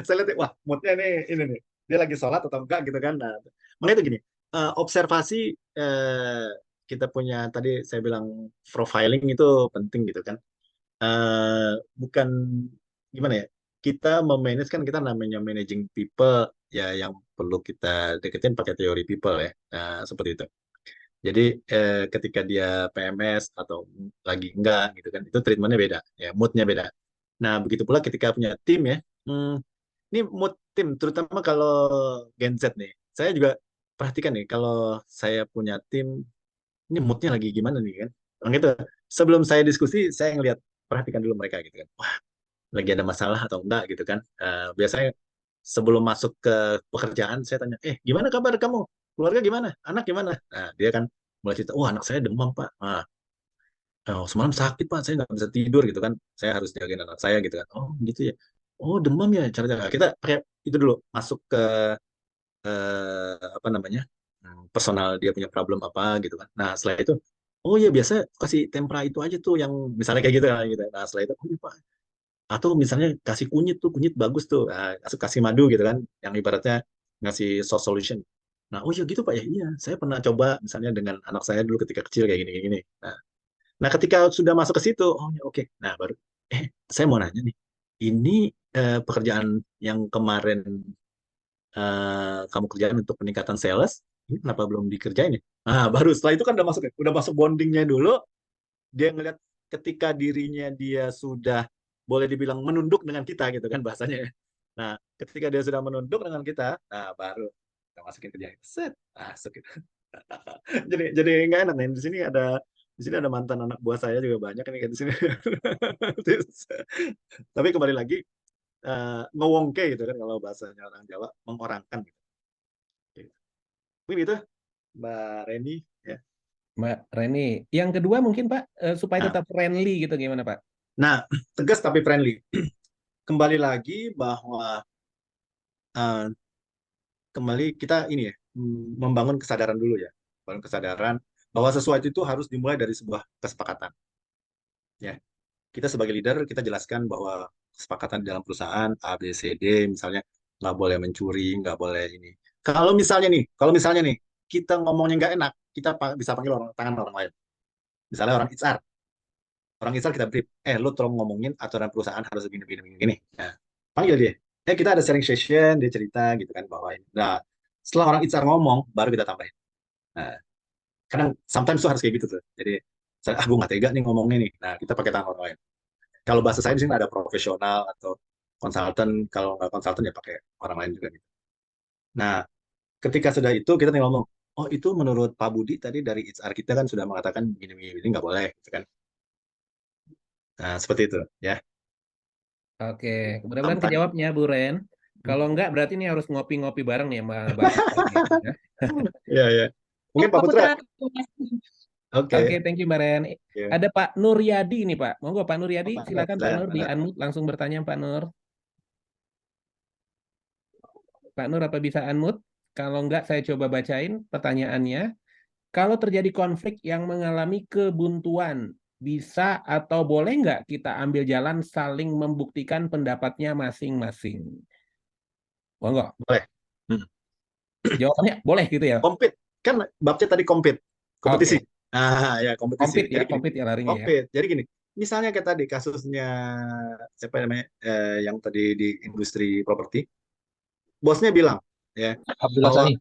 Saya lihat, wah, moodnya ini nih, dia lagi sholat atau enggak gitu kan. Nah, makanya itu gini, observasi kita punya tadi saya bilang profiling itu penting gitu kan. Bukan gimana ya, kita memanage kan kita namanya managing people ya yang perlu kita deketin pakai teori people ya. Nah, seperti itu. Jadi ketika dia PMS atau lagi enggak gitu kan, itu treatmentnya beda, ya moodnya beda. Nah begitu pula ketika punya tim ya, ini mood tim, terutama kalau Gen Z nih, saya juga perhatikan nih kalau saya punya tim, ini moodnya lagi gimana nih kan? Orang itu sebelum saya diskusi, saya ngelihat perhatikan dulu mereka gitu kan, wah lagi ada masalah atau enggak gitu kan? Biasanya sebelum masuk ke pekerjaan saya tanya, gimana kabar kamu? Keluarga gimana? Anak gimana? Nah dia kan mulai cerita, oh anak saya demam pak. Semalam sakit pak, saya nggak bisa tidur gitu kan. Saya harus jagain anak saya gitu kan. Oh gitu ya. Oh demam ya cara-cara. Kita pakai itu dulu masuk ke apa namanya personal dia punya problem apa gitu kan. Nah setelah itu, oh ya biasa kasih tempra itu aja tuh yang misalnya kayak gitu kan gitu. Nah setelah itu, oh iya pak. Atau misalnya kasih kunyit tuh, kunyit bagus tuh. Nah, kasih madu gitu kan, yang ibaratnya ngasih soft solution. Nah, oh ya gitu Pak ya, iya. Saya pernah coba misalnya dengan anak saya dulu ketika kecil kayak gini-gini. Nah, ketika sudah masuk ke situ, oh ya oke. Nah, baru, saya mau nanya nih, ini pekerjaan yang kemarin kamu kerjain untuk peningkatan sales, ini kenapa belum dikerjain ya? Nah, baru setelah itu kan udah masuk bondingnya dulu, dia ngelihat ketika dirinya dia sudah boleh dibilang menunduk dengan kita gitu kan bahasanya ya. Nah, ketika dia sudah menunduk dengan kita, nah baru kita masukin kerja. Set, masuk gitu. Jadi nggak enak nih. Di sini ada mantan anak buah saya juga banyak ini kayak di sini. Tapi kembali lagi ngewongke gitu kan kalau bahasanya orang Jawa, mengorangkan gitu. Mungkin itu Mbak Reni ya.
Mbak Reni. Yang kedua mungkin Pak, supaya
Nah.
tetap friendly gitu gimana Pak?
Nah, tegas tapi friendly. Kembali lagi bahwa kembali kita ini ya membangun kesadaran dulu ya, membangun kesadaran bahwa sesuatu itu harus dimulai dari sebuah kesepakatan. Ya, kita sebagai leader kita jelaskan bahwa kesepakatan di dalam perusahaan A, B, C, D misalnya nggak boleh mencuri, nggak boleh ini. Kalau misalnya nih kita ngomongnya nggak enak, kita bisa panggil tangan orang lain. Misalnya orang HR kita brief, lu tolong ngomongin aturan perusahaan harus begini, begini, begini. Nah, panggil dia. Kita ada sharing session, dia cerita gitu kan bahwa ini. Nah, setelah orang HR ngomong, baru kita tambahin. Nah, kadang sometimes tuh harus kayak gitu tuh. Jadi, gue nggak tega nih ngomongnya nih. Nah, kita pakai tangan orang lain. Kalau bahasa saya di sini ada profesional atau konsultan. Kalau nggak konsultan ya pakai orang lain juga gitu. Nah, ketika sudah itu kita tinggal ngomong, oh itu menurut Pak Budi tadi dari HR kita kan sudah mengatakan gini, gini nggak boleh, gitu kan. Nah, seperti itu ya.
Oke, mudah-mudahan
Sampai.
kejawabnya Bu Ren. Kalau enggak berarti ini harus ngopi-ngopi bareng nih sama Bang Choi, gitu ya.
Iya, iya. Mungkin Pak Putra. Oke.
Oke, thank you Mbak Ren.
Yeah.
Ada Pak Nuryadi nih Pak. Monggo Pak Nuryadi, silakan Pak Nur
silakan.
di-unmute langsung bertanya Pak Nur. Pak Nur apa bisa unmute? Kalau enggak saya coba bacain pertanyaannya. Kalau terjadi konflik yang mengalami kebuntuan, bisa atau boleh nggak kita ambil jalan saling membuktikan pendapatnya masing-masing? Monggo.
Boleh.
Jawabannya boleh gitu ya?
Compete. Kan babnya tadi kompetisi.
Okay.
Ya kompetisi.
Compete ya larinya
compete.
ya.
Jadi gini, misalnya kayak tadi kasusnya siapa namanya yang tadi di industri properti, bosnya bilang ya
Abdullah
bahwa
Sani.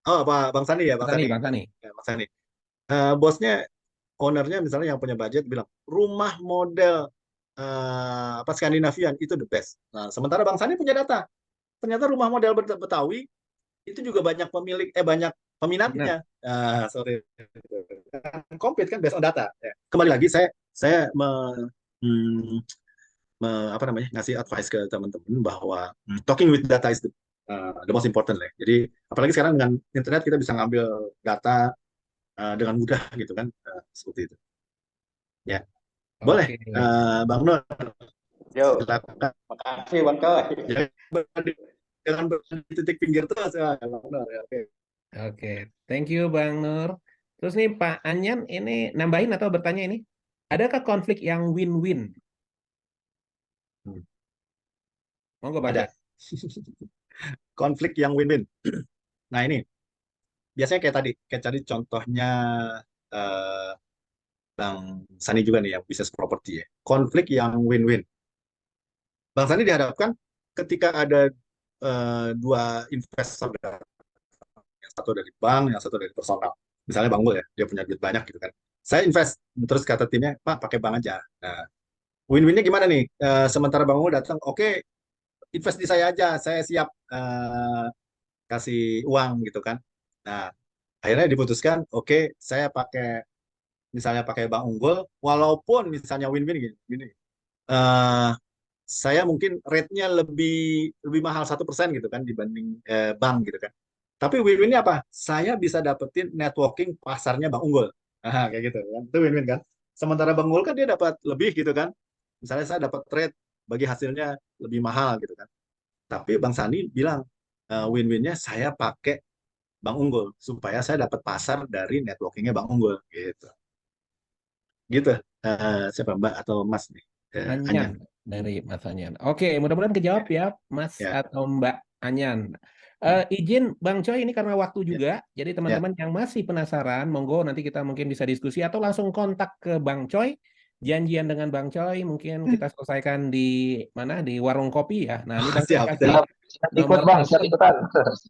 oh Pak Bang Sani ya Bang
Bang Sani,
Sani.
Bang Sani.
Ya, Bang Sani. Bosnya, ownernya misalnya yang punya budget bilang rumah model apa Skandinavian itu the best. Nah, sementara Bang Sani punya data, ternyata rumah model Betawi itu juga banyak banyak
Benar.
peminatnya. Sorry, compete kan based on data. Ya. Kembali lagi saya hmm, apa namanya ngasih advice ke teman-teman bahwa talking with data is the most important lah. Jadi apalagi sekarang dengan internet kita bisa ngambil data dengan mudah gitu kan, seperti itu. Ya, boleh,
Oke.
Bang Nur,
Yo,
silakan.
makasih Bang Coy.
Jangan berhenti titik pinggir terus ya, Bang Nur. Ya, oke.
Oke, thank you Bang Nur. Terus nih Pak Anyan ini nambahin atau bertanya ini, adakah konflik yang win-win?
Hmm.
Monggo Bang.
Ada konflik yang win-win. Nah ini biasanya kayak tadi contohnya eh, Bang Sani juga nih yang bisnis properti ya. Konflik yang win-win. Bang Sani dihadapkan ketika ada dua investor, yang satu dari bank, yang satu dari personal. Misalnya Bang Mul ya, dia punya duit banyak gitu kan. Saya invest, terus kata timnya, Pak pakai bank aja. Nah, win-winnya gimana nih? Sementara Bang Mul datang, oke, invest di saya aja, saya siap kasih uang gitu kan. Nah, akhirnya diputuskan, oke, saya misalnya pakai bank unggul, walaupun misalnya win-win gini, eh, saya mungkin rate-nya lebih mahal 1% gitu kan dibanding bank gitu kan. Tapi win-winnya apa? Saya bisa dapetin networking pasarnya Bank Unggul. Kayak gitu kan. Itu win-win kan. Sementara Bank Unggul kan dia dapat lebih gitu kan. Misalnya saya dapat trade bagi hasilnya lebih mahal gitu kan. Tapi Bang Sani bilang win-winnya saya pakai Bank Unggul supaya saya dapat pasar dari networkingnya Bank Unggul gitu. Gitu. Siapa Mbak atau Mas nih?
Anyan
Anyan.
dari Mas Anyan. Oke, mudah-mudahan kejawab ya Mas
Ya.
atau Mbak Anyan. Izin Bang Coy ini karena waktu juga, jadi teman-teman yang masih penasaran, monggo nanti kita mungkin bisa diskusi atau langsung kontak ke Bang Coy, janjian dengan Bang Coy, mungkin kita selesaikan di mana di warung kopi ya. Nah ini Bang Coy
Siap,
kasih
siap.
Siap ikut
nomor
Bang, siap ikutan.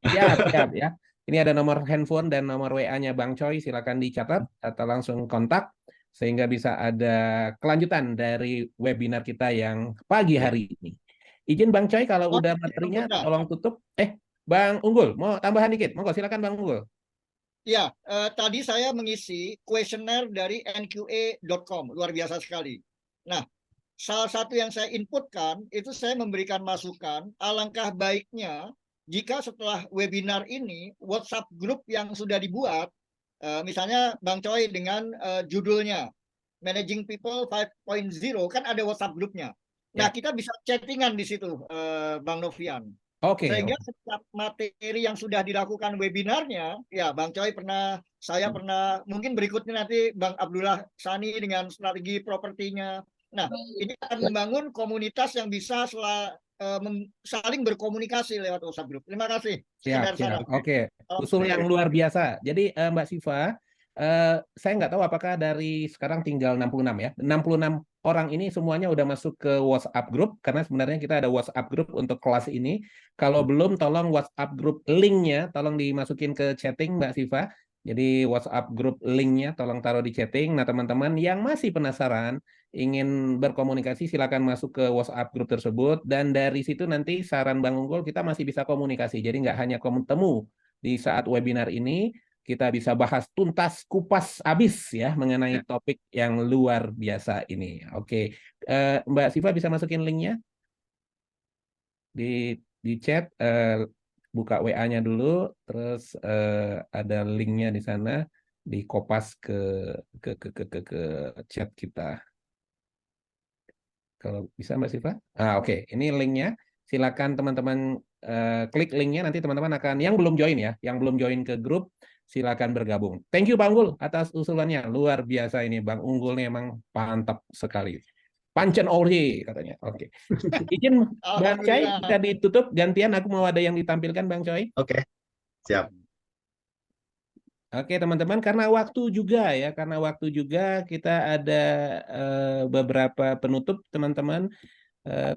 siap siap ya. Ini ada nomor handphone dan nomor WA-nya Bang Coy, silakan dicatat atau langsung kontak sehingga bisa ada kelanjutan dari webinar kita yang pagi hari ini. Izin Bang Coy kalau udah materinya tolong tutup. Bang Unggul, mau tambahan dikit? Monggo silakan Bang Unggul.
Ya, tadi saya mengisi kuesioner dari nqa.com, luar biasa sekali. Nah, salah satu yang saya inputkan, itu saya memberikan masukan, alangkah baiknya jika setelah webinar ini, WhatsApp group yang sudah dibuat, misalnya Bang Coy dengan judulnya, Managing People 5.0, kan ada WhatsApp grupnya. Nah, kita bisa chattingan di situ, Bang Novian.
Oke.
Sehingga setiap materi yang sudah dilakukan webinarnya, ya Bang Coy pernah, saya pernah, mungkin berikutnya nanti Bang Abdullah Sani dengan strategi propertinya. Nah, ini akan membangun komunitas yang bisa saling berkomunikasi lewat WhatsApp group. Terima kasih.
Siap. Oke. Usul yang luar biasa. Jadi Mbak Siva, saya nggak tahu apakah dari sekarang tinggal 66 ya. 66 orang ini semuanya udah masuk ke WhatsApp group karena sebenarnya kita ada WhatsApp group untuk kelas ini. Kalau belum, tolong WhatsApp group linknya tolong dimasukin ke chatting Mbak Siva. Jadi WhatsApp group linknya tolong taruh di chatting. Nah teman-teman yang masih penasaran ingin berkomunikasi silakan masuk ke WhatsApp group tersebut dan dari situ nanti saran Bang Unggul kita masih bisa komunikasi. Jadi nggak hanya ketemu di saat webinar ini, kita bisa bahas tuntas kupas habis ya mengenai topik yang luar biasa ini. Oke, Mbak Siva bisa masukin linknya di chat, buka WA-nya dulu, terus ada linknya di sana, dikopas ke chat kita. Kalau bisa Mbak Siva. Oke. Ini linknya. Silakan teman-teman klik linknya. Nanti teman-teman akan, yang belum join ya, yang belum join ke grup, silakan bergabung. Thank you Bang Unggul atas usulannya. Luar biasa ini. Bang Unggul nih emang mantap sekali. Pancen Ori katanya. Oke. Izin Bang Coy, bisa ditutup. Gantian aku mau ada yang ditampilkan Bang Coy.
Oke. Siap.
Oke teman-teman, karena waktu juga ya, karena waktu juga kita ada beberapa penutup teman-teman.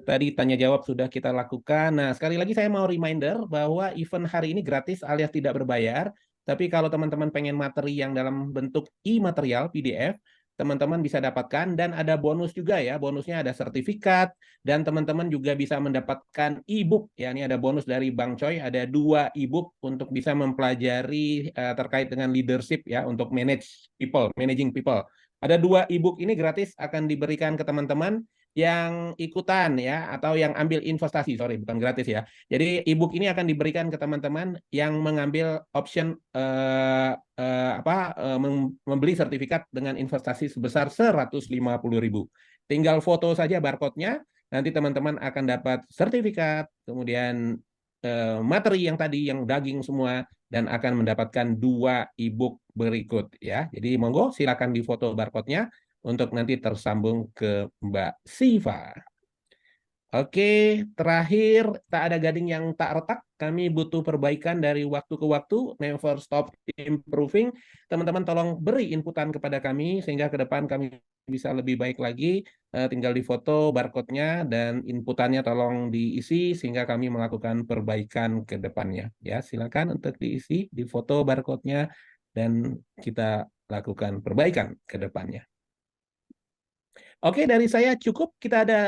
Tadi tanya jawab sudah kita lakukan. Nah, sekali lagi saya mau reminder bahwa event hari ini gratis alias tidak berbayar. Tapi kalau teman-teman pengen materi yang dalam bentuk e-material PDF, teman-teman bisa dapatkan dan ada bonus juga ya. Bonusnya ada sertifikat dan teman-teman juga bisa mendapatkan e-book. Ya, ini ada bonus dari Bang Choi, ada 2 e-book untuk bisa mempelajari terkait dengan leadership ya untuk managing people. Ada 2 e-book ini gratis akan diberikan ke teman-teman yang ikutan ya atau yang ambil investasi, sorry bukan gratis ya. Jadi e-book ini akan diberikan ke teman-teman yang mengambil option membeli sertifikat dengan investasi sebesar 150.000. Tinggal foto saja barcode-nya, nanti teman-teman akan dapat sertifikat, kemudian materi yang tadi yang daging semua dan akan mendapatkan 2 e-book berikut ya. Jadi monggo silakan difoto barcode-nya untuk nanti tersambung ke Mbak Siva. Oke, terakhir tak ada gading yang tak retak. Kami butuh perbaikan dari waktu ke waktu. Never stop improving. Teman-teman tolong beri inputan kepada kami sehingga ke depan kami bisa lebih baik lagi. Tinggal difoto barcode-nya dan inputannya tolong diisi sehingga kami melakukan perbaikan ke depannya. Ya, silakan untuk diisi, difoto barcode-nya dan kita lakukan perbaikan ke depannya. Oke, dari saya cukup. Kita ada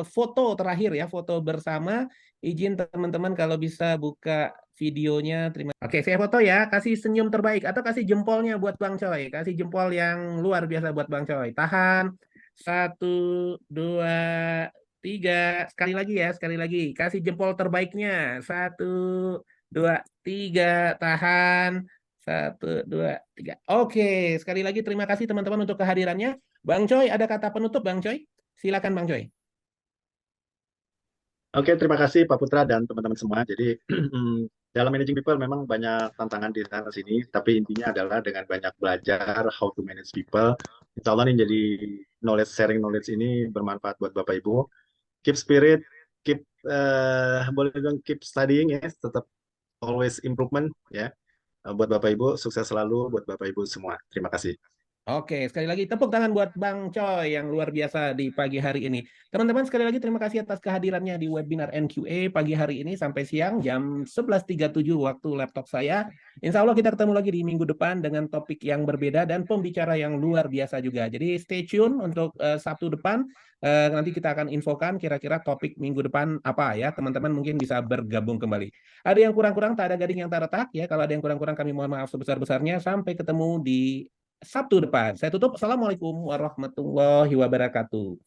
foto terakhir ya, foto bersama. Izin teman-teman kalau bisa buka videonya. Oke, saya foto ya. Kasih senyum terbaik atau kasih jempolnya buat Bang Choi. Kasih jempol yang luar biasa buat Bang Choi. Tahan. 1, 2, 3. Sekali lagi ya, sekali lagi. Kasih jempol terbaiknya. 1, 2, 3. Tahan. 1, 2, 3. Oke, sekali lagi terima kasih teman-teman untuk kehadirannya. Bang Choi, ada kata penutup Bang Choi? Silakan Bang Choi.
Oke, terima kasih Pak Putra dan teman-teman semua. Jadi dalam managing people memang banyak tantangan di sana sini, tapi intinya adalah dengan banyak belajar how to manage people. Insya Allah nih jadi sharing knowledge ini bermanfaat buat Bapak Ibu. Keep spirit, boleh bilang keep studying ya, tetap always improvement ya. Buat Bapak Ibu, sukses selalu buat Bapak Ibu semua. Terima kasih.
Oke, sekali lagi tepuk tangan buat Bang Choi yang luar biasa di pagi hari ini. Teman-teman, sekali lagi terima kasih atas kehadirannya di webinar NQA pagi hari ini sampai siang jam 11.37 waktu laptop saya. Insya Allah kita ketemu lagi di minggu depan dengan topik yang berbeda dan pembicara yang luar biasa juga. Jadi stay tune untuk Sabtu depan. Nanti kita akan infokan kira-kira topik minggu depan apa ya. Teman-teman mungkin bisa bergabung kembali. Ada yang kurang-kurang, tak ada gading yang tak retak ya. Kalau ada yang kurang-kurang kami mohon maaf sebesar-besarnya. Sampai ketemu di Sabtu depan. Saya tutup. Assalamualaikum warahmatullahi wabarakatuh.